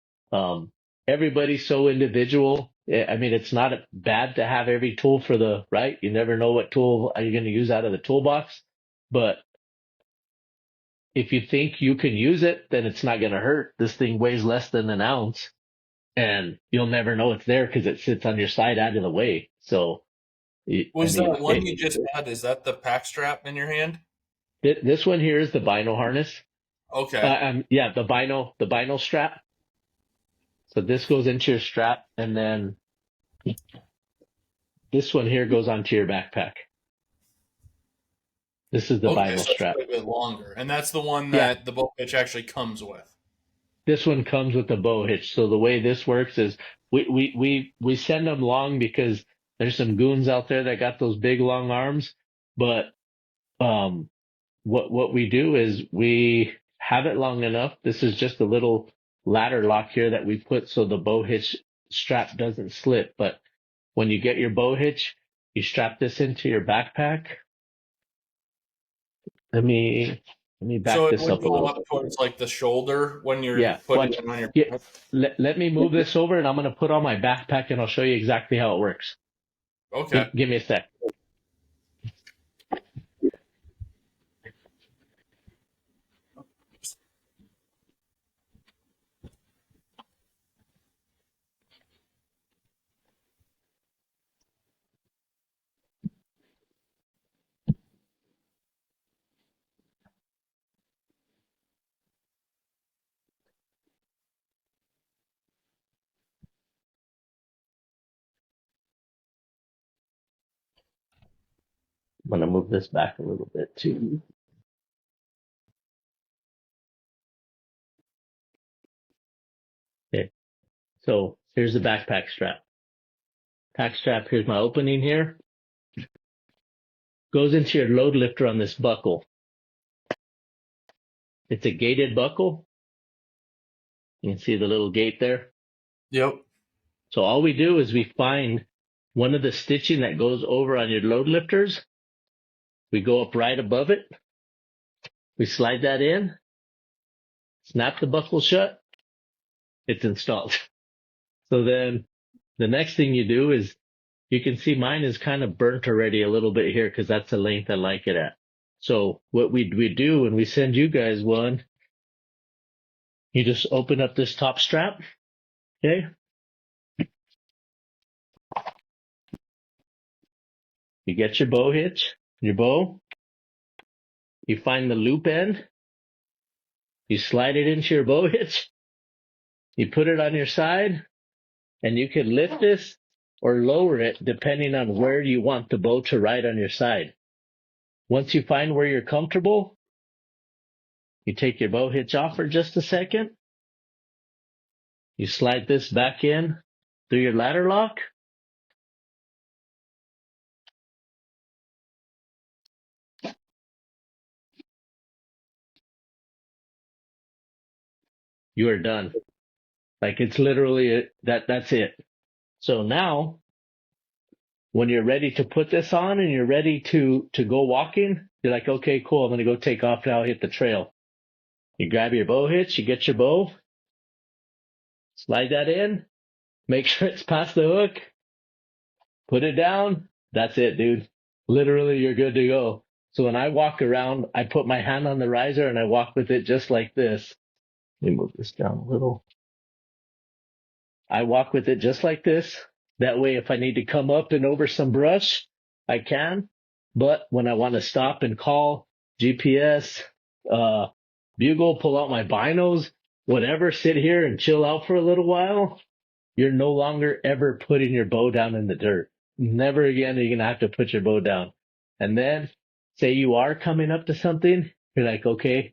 everybody's so individual. I mean, it's not bad to have every tool for the right. You never know what tool are you going to use out of the toolbox, but if you think you can use it, then it's not going to hurt. This thing weighs less than an ounce, and you'll never know it's there because it sits on your side out of the way. So, Was that one you just had? Is that the pack strap in your hand? This one here is the vinyl harness. Okay. Yeah, the vinyl strap. So this goes into your strap, and then this one here goes onto your backpack. This is the Okay, vinyl so it's strap. quite a bit longer, and that's the one Yeah, that the Bow Hitch actually comes with. this one comes with the bow hitch. So the way this works is we send them long because there's some goons out there that got those big long arms, but um, what we do is we have it long enough. This is just a little ladder lock here that we put so the bow hitch strap doesn't slip. But when you get your bow hitch, you strap this into your backpack. Let me So back it this would up a go little. up towards like the shoulder when you're Yeah, putting watch. it on your Yeah, back. let me move this over, and I'm going to put on my backpack, and I'll show you exactly how it works. Okay. Give me a sec. I'm going to move this back a little bit too. Okay, so here's the backpack strap. Pack strap, here's my opening here. Goes into your load lifter on this buckle. It's a gated buckle. You can see the little gate there. Yep. So all we do is we find one of the stitching that goes over on your load lifters. We go up right above it. We slide that in, snap the buckle shut. It's installed. So then the next thing you do is you can see mine is kind of burnt already a little bit here because that's the length I like it at. So what we do when we send you guys one, you just open up this top strap. Okay. You get your bow hitch, your bow. You find the loop end. You slide it into your bow hitch. You put it on your side, and you can lift this or lower it depending on where you want the bow to ride on your side. Once you find where you're comfortable, you take your bow hitch off for just a second. You slide this back in through your ladder lock. You are done. Like it's literally that's it. So now when you're ready to put this on and you're ready to go walking, you're like, okay, cool. I'm going to go take off now, hit the trail. You grab your bow hitch, you get your bow, slide that in, make sure it's past the hook, put it down. That's it, dude. Literally, you're good to go. So when I walk around, I put my hand on the riser and I walk with it just like this. Let me move this down a little. I walk with it just like this. That way, if I need to come up and over some brush, I can. But when I want to stop and call GPS, bugle, pull out my binos, whatever, sit here and chill out for a little while, you're no longer ever putting your bow down in the dirt. Never again are you going to have to put your bow down. And then say you are coming up to something, you're like, okay,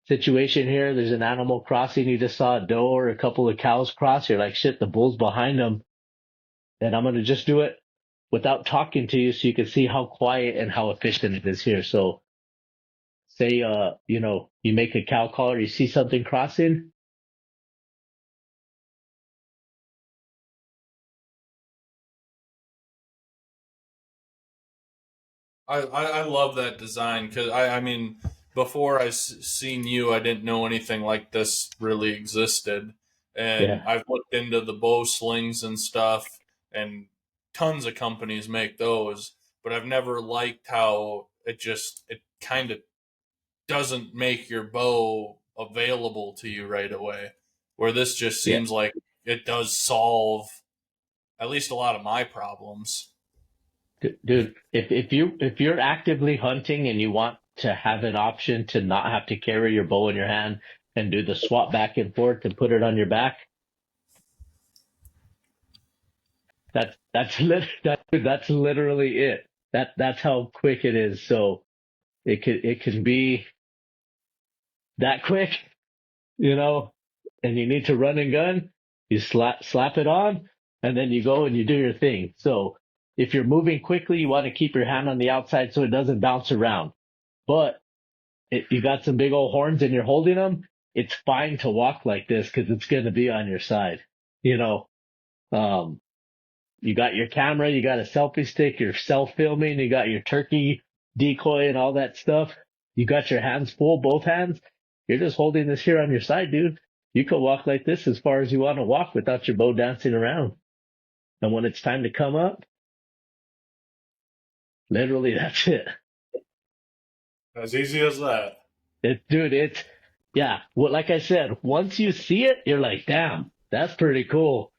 situation here, there's an animal crossing, you just saw a doe or a couple of cows cross, you're like, shit, the bull's behind them. And I'm going to just do it without talking to you so you can see how quiet and how efficient it is here. So say, you make a cow call or you see something crossing. I love that design because I mean before seen you, I didn't know anything like this really existed. And Yeah. I've looked into the bow slings and stuff, and tons of companies make those, but I've never liked how it kind of doesn't make your bow available to you right away. Where this just Yeah. seems like it does solve at least a lot of my problems. Dude, if you're actively hunting and you want to have an option to not have to carry your bow in your hand and do the swap back and forth and put it on your back, that's literally it. That's how quick it is. So it can be that quick, you know, and you need to run and gun, you slap it on, and then you go and you do your thing. So if you're moving quickly, you want to keep your hand on the outside so it doesn't bounce around. But you got some big old horns and you're holding them, it's fine to walk like this because it's going to be on your side. You know, um, you got your camera, you got a selfie stick, you're self filming, you got your turkey decoy and all that stuff. You got your hands full, both hands. You're just holding this here on your side, dude. You could walk like this as far as you want to walk without your bow dancing around. And when it's time to come up, literally that's it. As easy as that. It's, yeah. Well, like I said, once you see it, you're like, damn, that's pretty cool.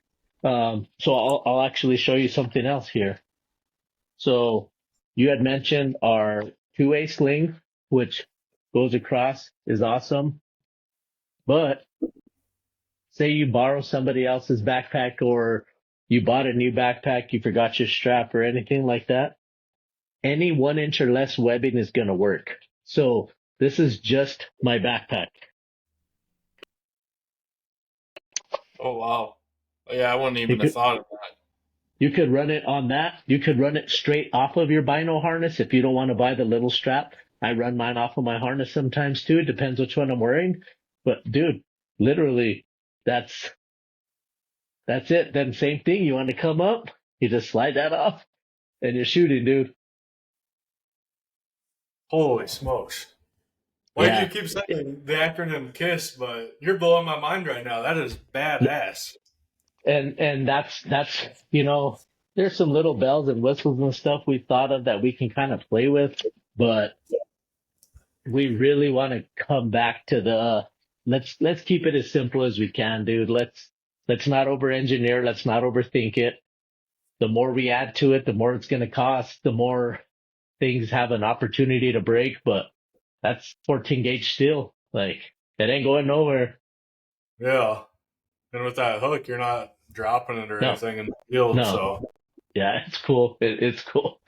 So I'll actually show you something else here. So you had mentioned our two-way sling, which goes across, is awesome. But say you borrow somebody else's backpack or you bought a new backpack, you forgot your strap or anything like that. Any 1 inch or less webbing is going to work. So this is just my backpack. Oh wow. Yeah, I wouldn't You even have could, thought of that. you could run it on that. You could run it straight off of your bino harness if you don't want to buy the little strap. I run mine off of my harness sometimes too. It depends which one I'm wearing. But dude, literally, that's it. Then same thing. You want to come up, you just slide that off, and you're shooting, dude. Holy smokes. Like you Yeah, keep saying the acronym KISS, but you're blowing my mind right now. That is badass. and that's there's some little bells and whistles and stuff we thought of that we can kind of play with, but we really want to come back to the let's keep it as simple as we can, dude. Let's not over engineer, let's not overthink it. The more we add to it, the more it's going to cost, the more things have an opportunity to break, but that's 14 gauge steel. Like, it ain't going nowhere. Yeah. And with that hook, you're not dropping it or No, anything in the field. no. So Yeah, it's cool. It's cool.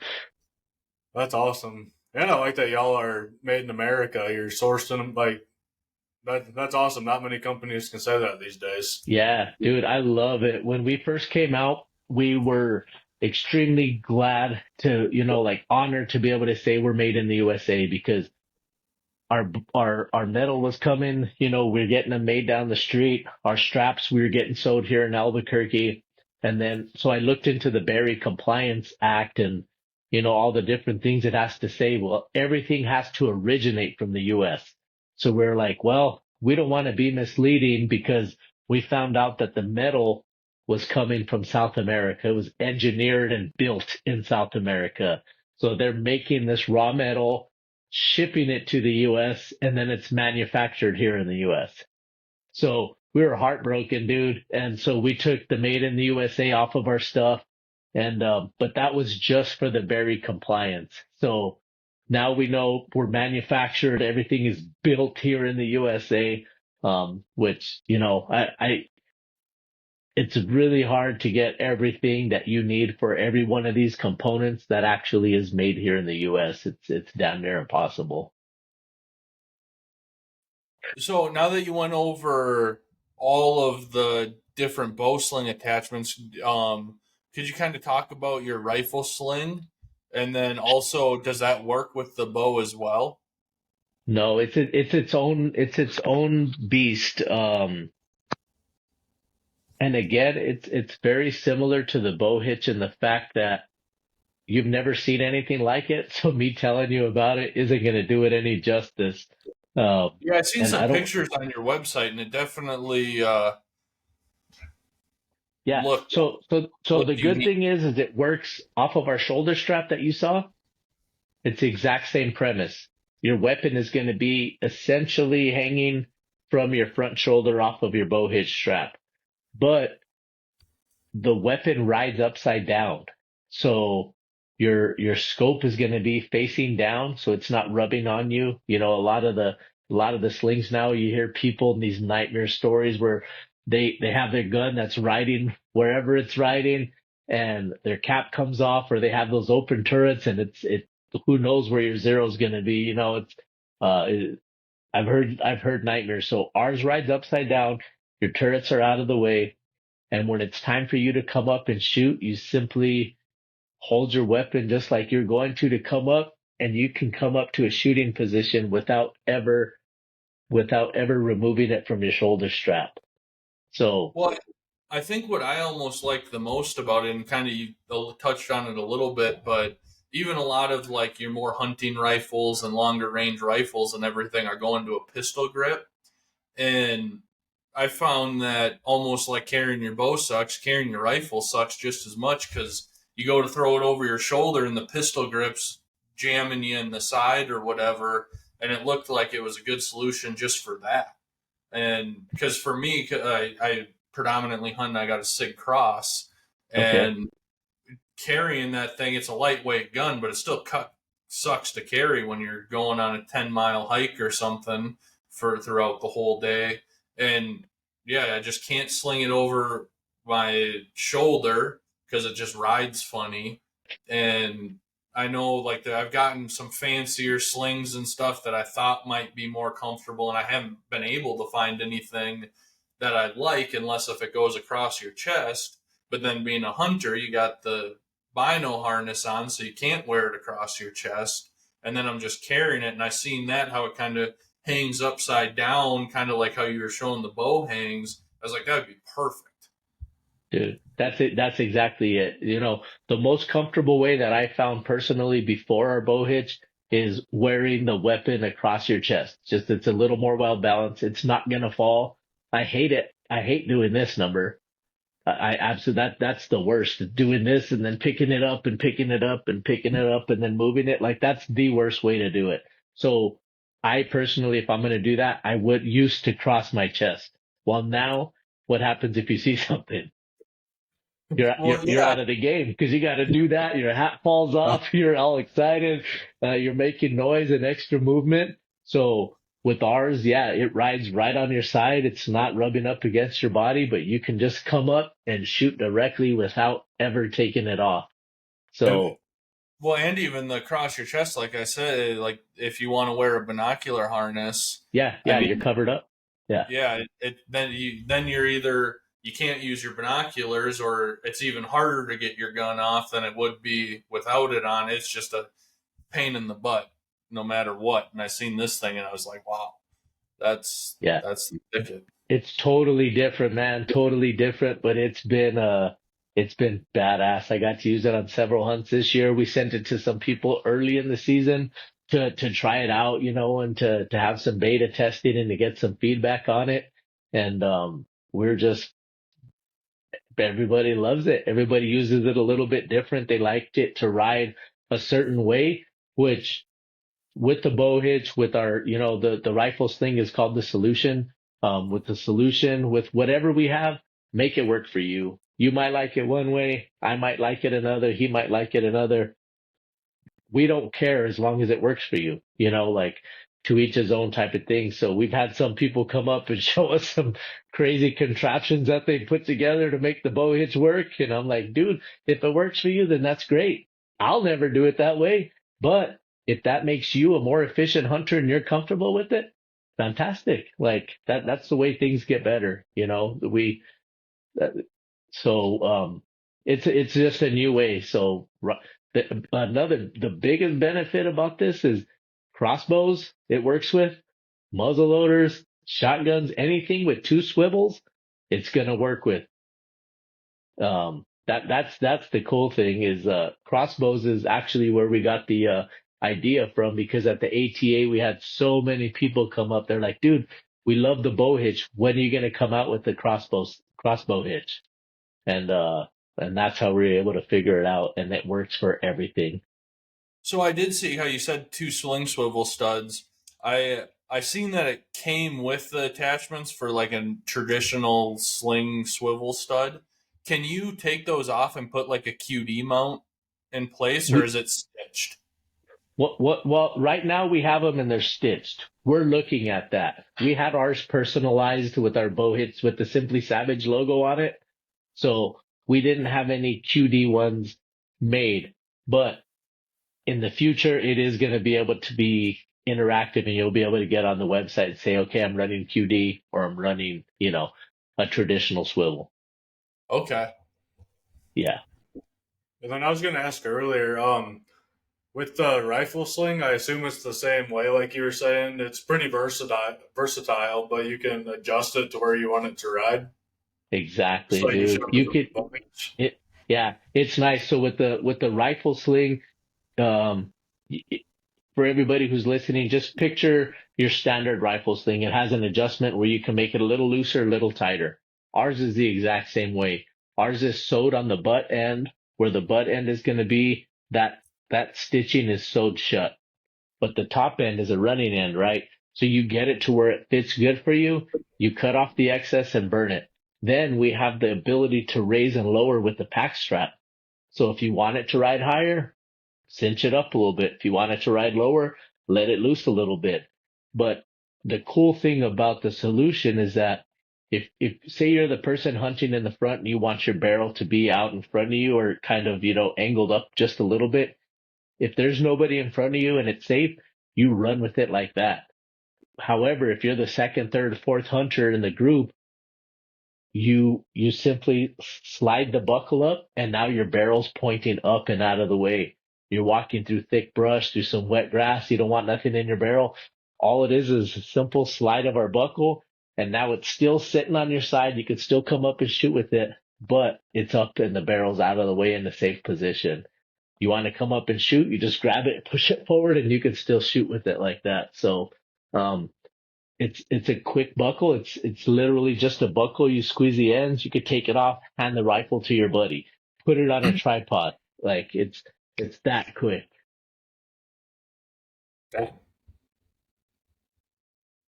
that's awesome. And I like that y'all are made in America. You're sourcing them like that's awesome. Not many companies can say that these days. Yeah, dude, I love it. When we first came out, we were extremely glad to, like honored to be able to say we're made in the USA because our metal was coming, we're getting them made down the street. Our straps we were getting sewed here in Albuquerque. And then so I looked into the Berry Compliance Act and all the different things it has to say. Well, everything has to originate from the US. So we're like, well, we don't want to be misleading because we found out that the metal was coming from South America. It was engineered and built in South America. So they're making this raw metal, shipping it to the US, and then it's manufactured here in the US. So we were heartbroken, dude. And so we took the made in the USA off of our stuff. And, but that was just for the berry compliance. So now we know we're manufactured. Everything is built here in the USA. Which, it's really hard to get everything that you need for every one of these components that actually is made here in the US. It's damn near impossible. So now that you went over all of the different bow sling attachments, could you kind of talk about your rifle sling? And then also, does that work with the bow as well? No, it's its own beast. And again, it's very similar to the bow hitch in the fact that you've never seen anything like it. So me telling you about it isn't going to do it any justice. Yeah, I've seen And some I don't, pictures on your website, and it definitely yeah. looked So the looked good unique. thing is it works off of our shoulder strap that you saw. It's the exact same premise. Your weapon is going to be essentially hanging from your front shoulder off of your bow hitch strap, but the weapon rides upside down. So your scope is going to be facing down, so it's not rubbing on you. You know, a lot of the slings now, you hear people in these nightmare stories where they have their gun that's riding wherever it's riding, and their cap comes off, or they have those open turrets, and it who knows where your zero is going to be. You know, it's uh, it, I've heard nightmares. So ours rides upside down. Your turrets are out of the way. And when it's time for you to come up and shoot, you simply hold your weapon just like you're going to come up, and you can come up to a shooting position without ever removing it from your shoulder strap. So, Well, I think what I almost like the most about it, and kind of you touched on it a little bit, but even a lot of like your more hunting rifles and longer range rifles and everything are going to a pistol grip. And I found that almost like carrying your bow sucks, carrying your rifle sucks just as much, because you go to throw it over your shoulder and the pistol grip's jamming you in the side or whatever. And it looked like it was a good solution just for that. And because for me, I predominantly hunt, and I got a Sig Cross, okay. and carrying that thing, it's a lightweight gun, but it still sucks to carry when you're going on a 10-mile hike or something for throughout the whole day. And yeah, I just can't sling it over my shoulder because it just rides funny. And I know like that I've gotten some fancier slings and stuff that I thought might be more comfortable, and I haven't been able to find anything that I like unless if it goes across your chest. But then being a hunter, you got the bino harness on, so you can't wear it across your chest. And then I'm just carrying it, and I seen that how it kind of hangs upside down, kind of like how you were showing the bow hangs. I was like, that would be perfect. Dude, that's it. That's exactly it. You know, the most comfortable way that I found personally before our bow hitch is wearing the weapon across your chest. Just it's a little more well balanced. It's not gonna fall. I hate it. I hate doing this number. I absolutely that's the worst. Doing this and then picking it up and picking it up and picking it up and then moving it. Like that's the worst way to do it. So I personally, if I'm gonna do that, I would used to cross my chest. Well, now what happens if you see something? You're you're Well, you're yeah, out of the game because you got to do that. Your hat falls off. You're all excited. You're making noise and extra movement. So with ours, yeah, it rides right on your side. It's not rubbing up against your body, but you can just come up and shoot directly without ever taking it off. and So well, and even the across your chest, like I said, like if you want to wear a binocular harness, yeah, I yeah, you're mean, covered up. Yeah, yeah, then you're either you can't use your binoculars, or it's even harder to get your gun off than it would be without it on. It's just a pain in the butt, no matter what. And I seen this thing, and I was like, wow, yeah. that's the ticket. It's totally different, man. Totally different, but it's been badass. I got to use it on several hunts this year. We sent it to some people early in the season to try it out, you know, and to have some beta testing and to get some feedback on it. And we're just everybody loves it. Everybody uses it a little bit different. They liked it to ride a certain way, which with the bow hitch, with our, you know, the rifles thing is called the solution. With the solution, with whatever we have, make it work for you. You might like it one way. I might like it another. He might like it another. We don't care as long as it works for you, you know, like to each his own type of thing. So we've had some people come up and show us some crazy contraptions that they put together to make the bow hitch work. And I'm like, dude, if it works for you, then that's great. I'll never do it that way. But if that makes you a more efficient hunter and you're comfortable with it, fantastic. Like that's the way things get better. You know, uh, so it's just a new way. So the biggest benefit about this is crossbows. It works with muzzle loaders, shotguns, anything with two swivels. It's gonna work with. That's the cool thing is crossbows is actually where we got the idea from, because at the ATA we had so many people come up. They're like, dude, we love the bow hitch. When are you gonna come out with the crossbow hitch? And that's how we were able to figure it out, and it works for everything. So I did see how you said 2 sling swivel studs. I seen that it came with the attachments for like a traditional sling swivel stud. Can you take those off and put like a QD mount in place, or We is it stitched? what well, right now we have them and they're stitched. We're looking at that. We had ours personalized with our bow hits with the Simply Savage logo on it. So we didn't have any QD ones made, but in the future, it is going to be able to be interactive, and you'll be able to get on the website and say, okay, I'm running QD, or I'm running, a traditional swivel. Okay. Yeah. And then I was going to ask earlier, with the rifle sling, I assume it's the same way, like you were saying. It's pretty versatile, but you can adjust it to where you want it to ride. Exactly, Just like you dude. showed You with could, the bullets. yeah, it's nice. So with the rifle sling, um, y- for everybody who's listening, just picture your standard rifle sling. It has an adjustment where you can make it a little looser, a little tighter. Ours is the exact same way. Ours is sewed on the butt end, where the butt end is going to be. That stitching is sewed shut, but the top end is a running end, right? So you get it to where it fits good for you. You cut off the excess and burn it. Then we have the ability to raise and lower with the pack strap. So if you want it to ride higher, cinch it up a little bit. If you want it to ride lower, let it loose a little bit. But the cool thing about the solution is that if say you're the person hunting in the front and you want your barrel to be out in front of you, or kind of, angled up just a little bit, if there's nobody in front of you and it's safe, you run with it like that. However, if you're the second, third, fourth hunter in the group, you simply slide the buckle up, and now your barrel's pointing up and out of the way. You're walking through thick brush, through some wet grass. You don't want nothing in your barrel. All it is a simple slide of our buckle, and now it's still sitting on your side. You can still come up and shoot with it, but it's up and the barrel's out of the way in a safe position. You want to come up and shoot, you just grab it, push it forward, and you can still shoot with it like that. So, um, it's a quick buckle. It's literally just a buckle. You squeeze the ends. You could take it off, hand the rifle to your buddy, put it on a tripod. Like it's that quick.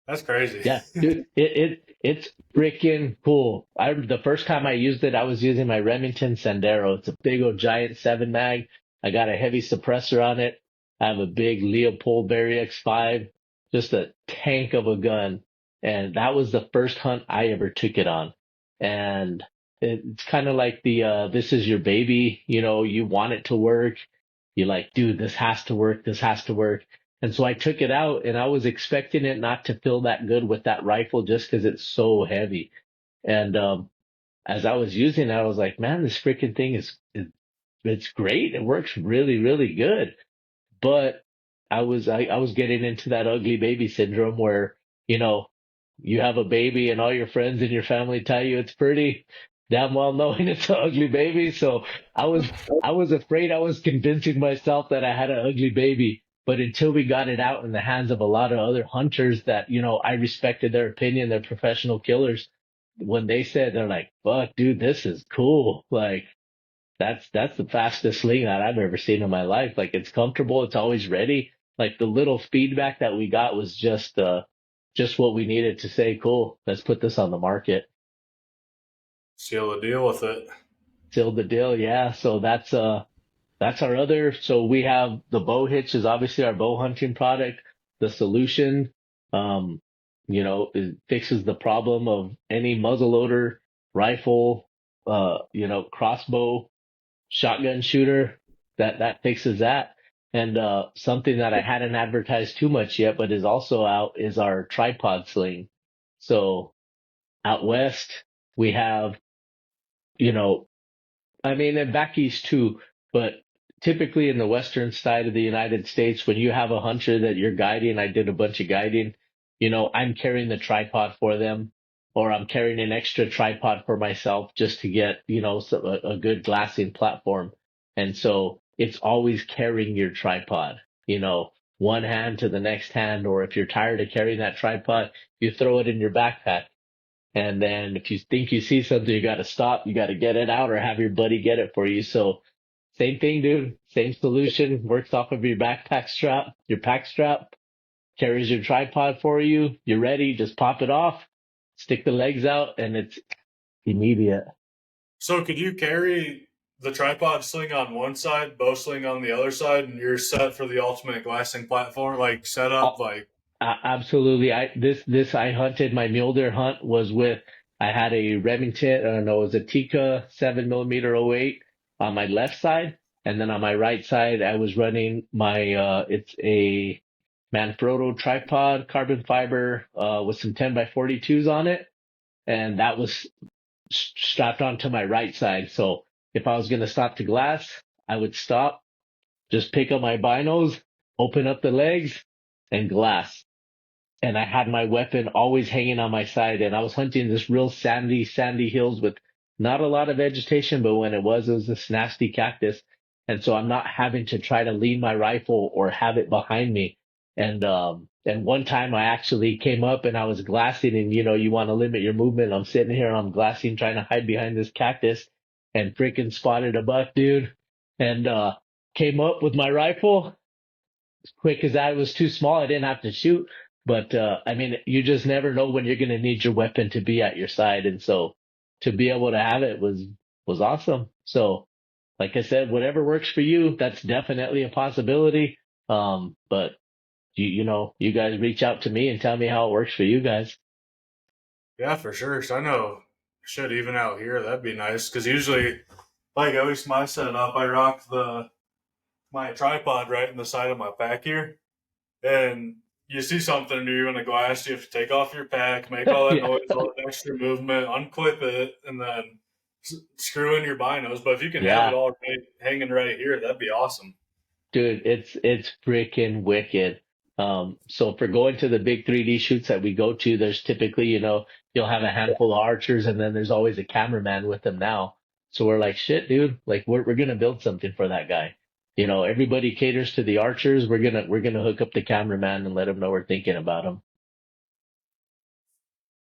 That's crazy. Yeah, dude, it's freaking cool. The first time I used it, I was using my Remington Sendero. It's a big old giant 7 mag. I got a heavy suppressor on it. I have a big Leopold Berry X5, just a tank of a gun. And that was the first hunt I ever took it on. And it's kind of like this is your baby, you want it to work. You're like, dude, this has to work. This has to work. And so I took it out, and I was expecting it not to feel that good with that rifle just because it's so heavy. And as I was using it, I was like, man, this freaking thing it's great. It works really, really good. But I was getting into that ugly baby syndrome where, you know, you have a baby and all your friends and your family tell you it's pretty, damn well knowing it's an ugly baby. So I was I was afraid I was convincing myself that I had an ugly baby. But until we got it out in the hands of a lot of other hunters that, I respected their opinion, they're professional killers. When they said, they're like, fuck, dude, this is cool. Like, that's the fastest sling that I've ever seen in my life. Like, it's comfortable, it's always ready. Like, the little feedback that we got was just what we needed to say, cool, let's put this on the market. Seal the deal with it. Sealed the deal, yeah. So that's our other. So we have the Bow Hitch is obviously our bow hunting product. The solution, it fixes the problem of any muzzleloader, rifle, crossbow, shotgun shooter. That fixes that. And something that I hadn't advertised too much yet, but is also out, is our tripod sling. So out west we have, and back east too, but typically in the western side of the United States, when you have a hunter that you're guiding, I did a bunch of guiding, I'm carrying the tripod for them. or I'm carrying an extra tripod for myself just to get, a good glassing platform. And so it's always carrying your tripod, one hand to the next hand, or if you're tired of carrying that tripod, you throw it in your backpack. And then if you think you see something, you got to stop, you got to get it out or have your buddy get it for you. So same thing, dude. Same solution. Works off of your backpack strap, your pack strap, carries your tripod for you. You're ready. Just pop it off, stick the legs out, and it's immediate. So could you carry the tripod sling on one side, bow sling on the other side, and you're set for the ultimate glassing platform, like setup, like Absolutely. I hunted. My mule deer hunt was with, I had a Remington, I don't know, it was a Tika 7mm '08 on my left side. And then on my right side, I was running it's a Manfrotto tripod, carbon fiber, with some 10x42s on it. And that was strapped onto my right side. So if I was going to stop to glass, I would stop, just pick up my binos, open up the legs, and glass. And I had my weapon always hanging on my side. And I was hunting this real sandy hills with not a lot of vegetation, but when it was this nasty cactus. And so I'm not having to try to lean my rifle or have it behind me. And one time I actually came up and I was glassing, and you want to limit your movement. I'm sitting here, I'm glassing, trying to hide behind this cactus, and freaking spotted a buck, dude. And came up with my rifle as quick as I was too small. I didn't have to shoot. But I mean, you just never know when you're going to need your weapon to be at your side. And so to be able to have it was awesome. So like I said, whatever works for you, that's definitely a possibility. But you guys reach out to me and tell me how it works for you guys. yeah, for sure. So I know, shit, even out here, that'd be nice. Because usually, like at least my setup, I rock my tripod right in the side of my pack here, and you see something new in a glass, you have to take off your pack, make all that Yeah, noise, all that extra movement, unclip it, and then screw in your binos. But if you can have it yeah, all hanging right here, that'd be awesome. dude, it's freaking wicked. So for going to the big 3D shoots that we go to, there's typically, you'll have a handful of archers, and then there's always a cameraman with them now. So we're like, shit, dude, like we're gonna build something for that guy. Everybody caters to the archers. We're gonna hook up the cameraman and let him know we're thinking about him.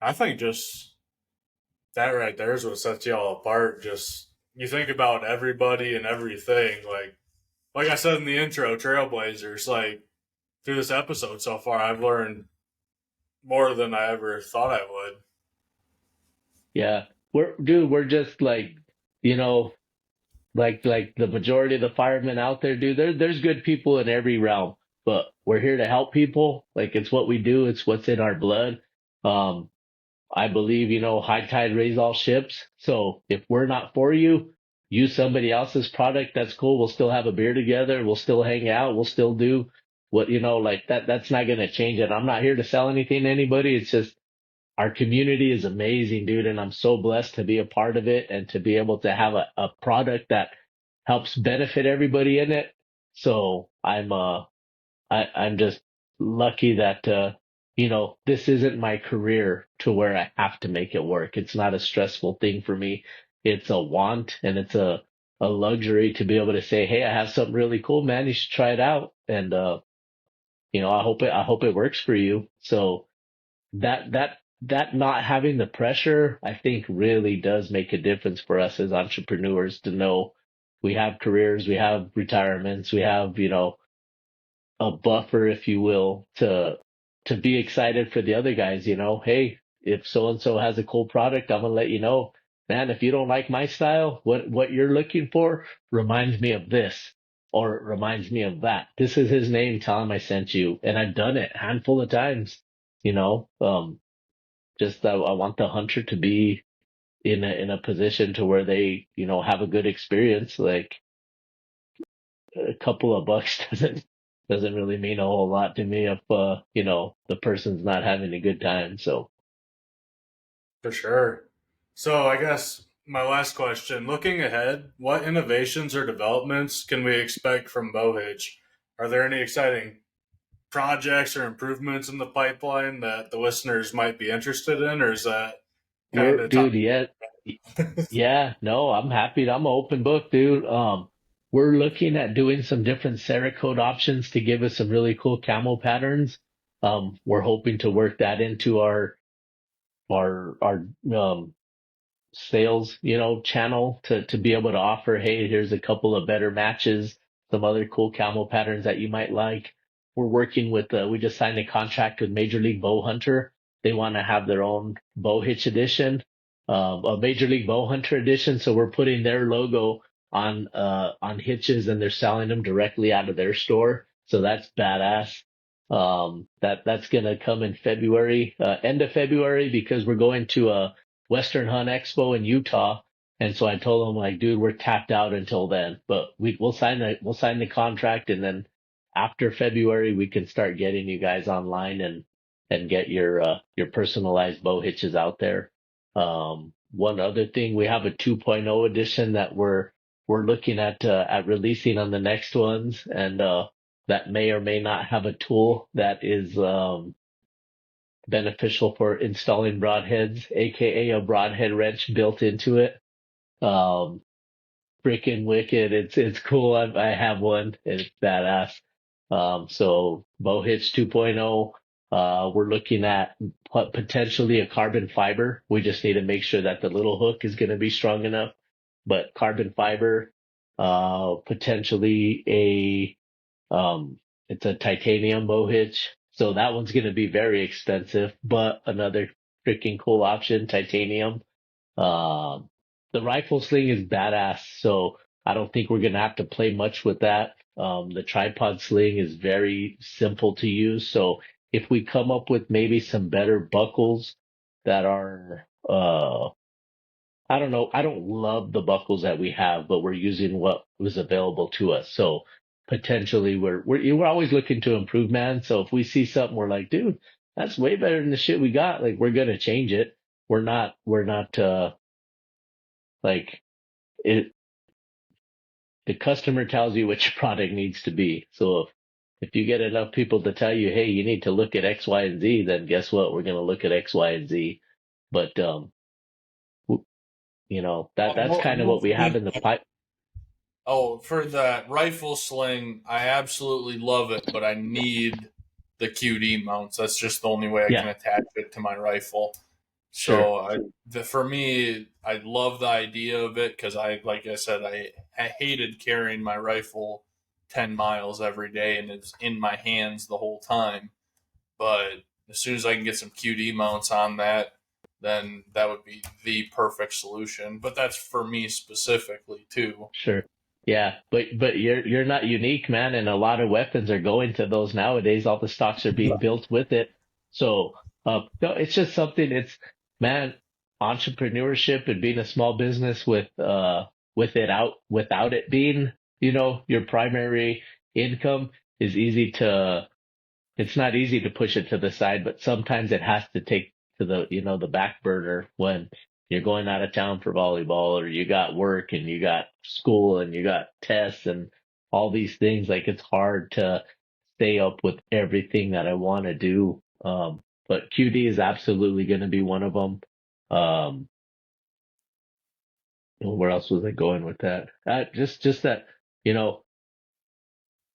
I think just that right there is what sets y'all apart. Just you think about everybody and everything. Like I said in the intro, Trailblazers. Like through this episode so far, I've learned more than I ever thought I would. Yeah, we're just like, you know, like the majority of the firemen out there, dude. There's good people in every realm, but we're here to help people. Like it's what we do. It's what's in our blood. Um, I believe, high tide raise all ships. So if we're not for you, use somebody else's product. That's cool. We'll still have a beer together. We'll still hang out. We'll still do what, like that. That's not going to change it. I'm not here to sell anything to anybody. It's just our community is amazing, dude. And I'm so blessed to be a part of it and to be able to have a product that helps benefit everybody in it. So I'm just lucky that, this isn't my career to where I have to make it work. It's not a stressful thing for me. It's a want, and it's a luxury to be able to say, hey, I have something really cool, man. You should try it out. And, I hope it works for you. So that not having the pressure, I think really does make a difference for us as entrepreneurs to know we have careers, we have retirements, we have, a buffer, if you will, to be excited for the other guys. Hey, if so and so has a cool product, I'm gonna let you know. Man, if you don't like my style, what you're looking for reminds me of this, or it reminds me of that. This is his name. Tell him I sent you, and I've done it a handful of times. You know, just I want the hunter to be in a position to where they have a good experience. Like a couple of bucks doesn't really mean a whole lot to me if the person's not having a good time. So For sure. So I guess my last question, looking ahead, what innovations or developments can we expect from Bow Hitch? Are there any exciting projects or improvements in the pipeline that the listeners might be interested in, or is that kind We're, of talk. dude, yeah, yeah, no, I'm happy. I'm an open book, dude. We're looking at doing some different Cerakote options to give us some really cool camo patterns. We're hoping to work that into our sales, channel to be able to offer, hey, here's a couple of better matches, some other cool camo patterns that you might like. We're working with, we just signed a contract with Major League Bow Hunter. They want to have their own Bow Hitch edition, a Major League Bow Hunter edition. So we're putting their logo on hitches and they're selling them directly out of their store. So that's badass. That's going to come in February, end of February, because we're going to a Western Hunt Expo in Utah. And so I told him, like, dude, we're tapped out until then, but we'll sign the contract. And then after February, we can start getting you guys online and get your personalized bow hitches out there. One other thing, we have a 2.0 edition that we're looking at releasing on the next ones. And, that may or may not have a tool that is, beneficial for installing broadheads, aka a broadhead wrench built into it. Um, Freaking wicked. It's cool. I have one. It's badass. So Bow Hitch 2.0, we're looking at potentially a carbon fiber. We just need to make sure that the little hook is going to be strong enough, but carbon fiber, potentially it's a titanium bow hitch. So that one's going to be very expensive, but another freaking cool option, titanium. Um, the rifle sling is badass. So I don't think we're going to have to play much with that. The tripod sling is very simple to use. So if we come up with maybe some better buckles that are, I don't know. I don't love the buckles that we have, but we're using what was available to us. So potentially we're always looking to improve, man. So if we see something, we're like, dude, that's way better than the shit we got. Like we're going to change it. We're not, like it, the customer tells you what your product needs to be. So if you get enough people to tell you, hey, you need to look at X, Y, and Z, then guess what? We're going to look at X, Y, and Z. But, that's kind of what we have in the pipe. Oh, for that rifle sling, I absolutely love it, but I need the QD mounts. That's just the only way I Yeah, can attach it to my rifle. sure. So for me, I love the idea of it because like I said, I hated carrying my rifle 10 miles every day and it's in my hands the whole time. But as soon as I can get some QD mounts on that, then that would be the perfect solution. But that's for me specifically too. Sure. Yeah, but you're not unique, man, and a lot of weapons are going to those nowadays. All the stocks are being built with it. So, no, it's just something. It's, man, entrepreneurship and being a small business without it being, your primary income is easy to. It's not easy to push it to the side, but sometimes it has to take to the back burner when you're going out of town for volleyball or you got work and you got school and you got tests and all these things. Like it's hard to stay up with everything that I want to do. But QD is absolutely going to be one of them. Um, where else was I going with that? Just that, you know,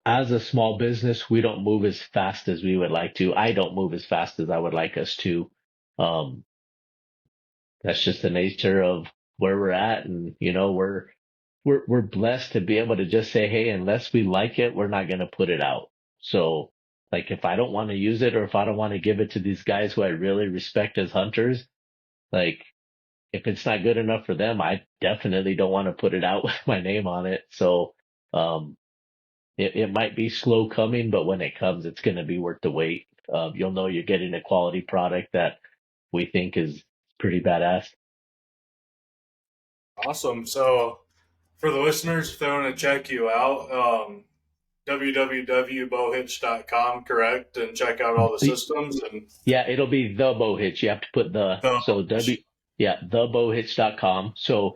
as a small business, we don't move as fast as we would like to. I don't move as fast as I would like us to. Um, that's just the nature of where we're at. And, we're blessed to be able to just say, hey, unless we like it, we're not going to put it out. So like if I don't want to use it or if I don't want to give it to these guys who I really respect as hunters, like if it's not good enough for them, I definitely don't want to put it out with my name on it. So, um, it might be slow coming, but when it comes, it's going to be worth the wait. You'll know you're getting a quality product that we think is pretty badass. Awesome. So for the listeners, if they want to check you out, www.bowhitch.com, correct? And check out all the systems and Yeah, it'll be the Bow Hitch. You have to put the so thebowhitch.com. So,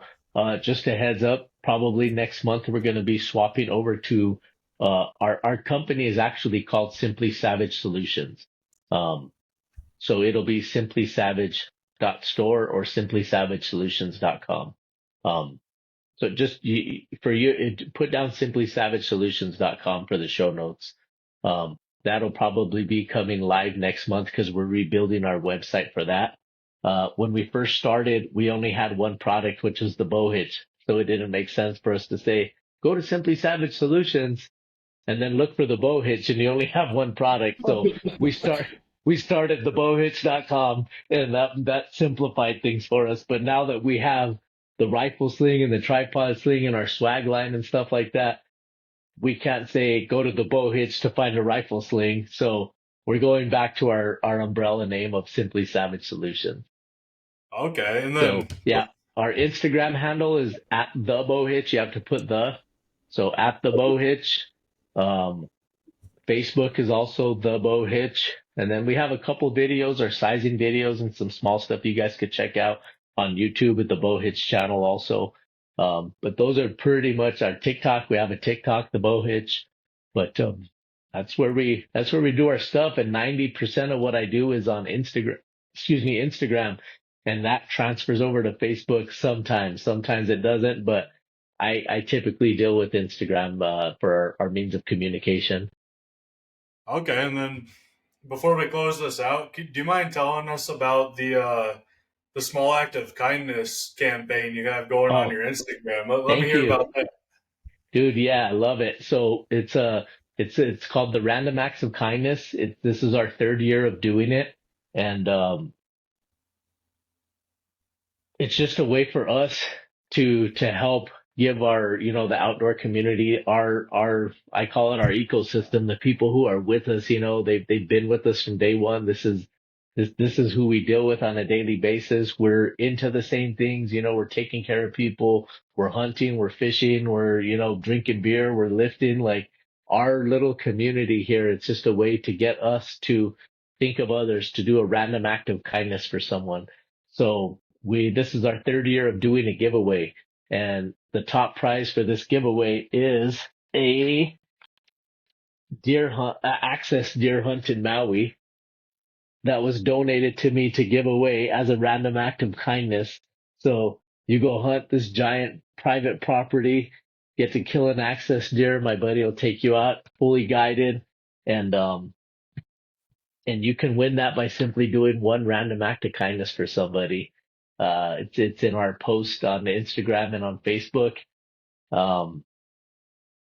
just a heads up, probably next month we're going to be swapping over to, our company is actually called Simply Savage Solutions. Um, so it'll be Simply Savage .store or simplysavagesolutions.com. So just put down simplysavagesolutions.com for the show notes. That'll probably be coming live next month because we're rebuilding our website for that. When we first started, we only had one product, which was the Bow Hitch. So it didn't make sense for us to say, go to Simply Savage Solutions and then look for the Bow Hitch, and you only have one product. So we started the bowhitch.com, and that simplified things for us. But now that we have the rifle sling and the tripod sling and our swag line and stuff like that, we can't say go to the Bow Hitch to find a rifle sling. So we're going back to our umbrella name of Simply Savage Solutions. Okay, and then our Instagram handle is at the Bow Hitch. You have to put so at the Bow Hitch. Facebook is also the Bow Hitch, and then we have a couple videos, our sizing videos, and some small stuff you guys could check out on YouTube at the Bow Hitch channel also. But those are pretty much our TikTok. We have a TikTok, the Bow Hitch, but that's where we do our stuff. And 90% of what I do is on Instagram, and that transfers over to Facebook sometimes. Sometimes it doesn't, but I typically deal with Instagram for our means of communication. Okay, and then before we close this out, do you mind telling us about the small act of kindness campaign you have going on your Instagram? Let me hear about that. Dude, yeah, I love it. So it's called the Random Acts of Kindness. This is our third year of doing it, and it's just a way for us to help give our, the outdoor community, I call it our ecosystem, the people who are with us, they've been with us from day one. This is who we deal with on a daily basis. We're into the same things, we're taking care of people, we're hunting, we're fishing, we're, drinking beer, we're lifting, like our little community here. It's just a way to get us to think of others, to do a random act of kindness for someone. So this is our third year of doing a giveaway. And the top prize for this giveaway is a access deer hunt in Maui that was donated to me to give away as a random act of kindness. So you go hunt this giant private property, get to kill an access deer. My buddy will take you out fully guided, and you can win that by simply doing one random act of kindness for somebody. It's in our post on Instagram and on Facebook.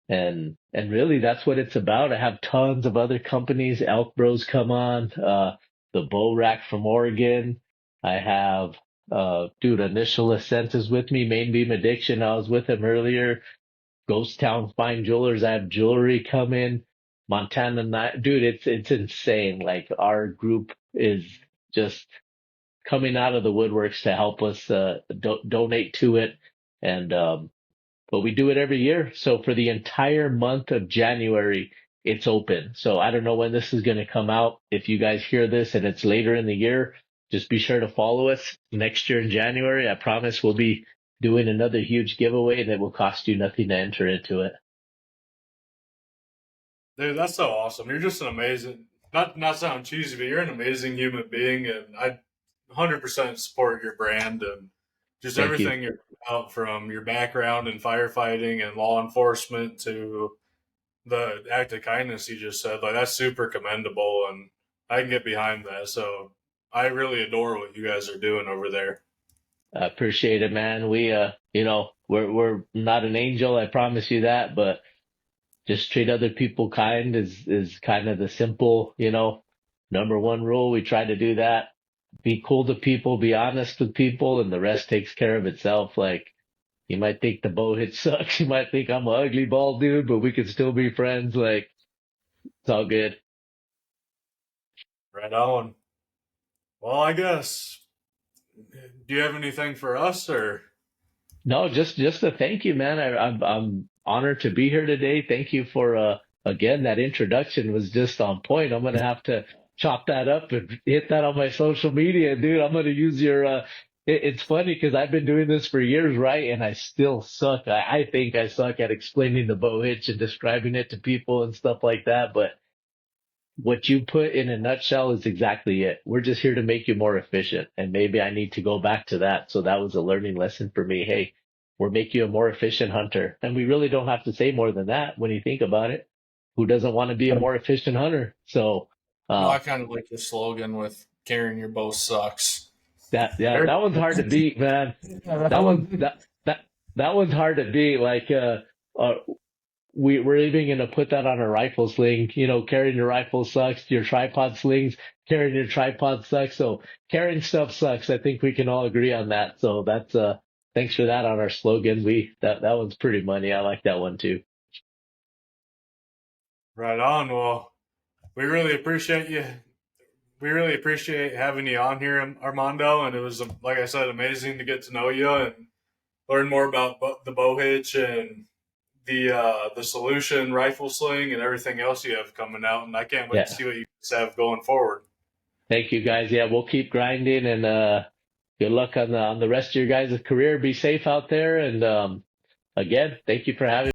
And really that's what it's about. I have tons of other companies. Elk Bros come on, the Bow Rack from Oregon. I have, Initial Ascent is with me. Main Beam Addiction, I was with him earlier. Ghost Town Fine Jewelers, I have jewelry coming. Montana Night, dude, it's insane. Like our group is just coming out of the woodworks to help us donate to it, and but we do it every year. So for the entire month of January, it's open. So I don't know when this is going to come out. If you guys hear this and it's later in the year, just be sure to follow us next year in January. I promise we'll be doing another huge giveaway that will cost you nothing to enter into it. Dude, that's so awesome. You're just an amazing, not sound cheesy, but you're an amazing human being, and I 100% support your brand and just Thank everything you. you're about, from your background in firefighting and law enforcement to the act of kindness you just said. Like, that's super commendable, and I can get behind that. So I really adore what you guys are doing over there. I appreciate it, man. We, we're not an angel, I promise you that, but just treat other people kind is kind of the simple, number one rule. We try to do that. Be cool to people, be honest with people, and the rest takes care of itself. Like, you might think the Bow Hitch sucks. You might think I'm an ugly bald dude, but we can still be friends. Like, it's all good. Right on. Well, I guess, do you have anything for us, or? No, just a thank you, man. I'm honored to be here today. Thank you for again, that introduction was just on point. I'm gonna have to chop that up and hit that on my social media, dude. I'm gonna use your. It's funny because I've been doing this for years, right? And I still suck. I think I suck at explaining the Bow Hitch and describing it to people and stuff like that. But what you put in a nutshell is exactly it. We're just here to make you more efficient. And maybe I need to go back to that. So that was a learning lesson for me. Hey, we're making you a more efficient hunter. And we really don't have to say more than that when you think about it. Who doesn't want to be a more efficient hunter? So, No, I kind of like the slogan with carrying your bow sucks. that one's hard to beat, man. That one's hard to beat. Like, we're even going to put that on a rifle sling. You know, carrying your rifle sucks. Your tripod slings, carrying your tripod sucks. So carrying stuff sucks. I think we can all agree on that. So that's, thanks for that on our slogan. That one's pretty money. I like that one too. Right on. Well, we really appreciate you. We really appreciate having you on here, Armando. And it was, like I said, amazing to get to know you and learn more about the Bow Hitch and the solution rifle sling and everything else you have coming out. And I can't wait to see what you guys have going forward. Thank you, guys. Yeah, we'll keep grinding, and good luck on the rest of your guys' career. Be safe out there. And again, thank you for having me.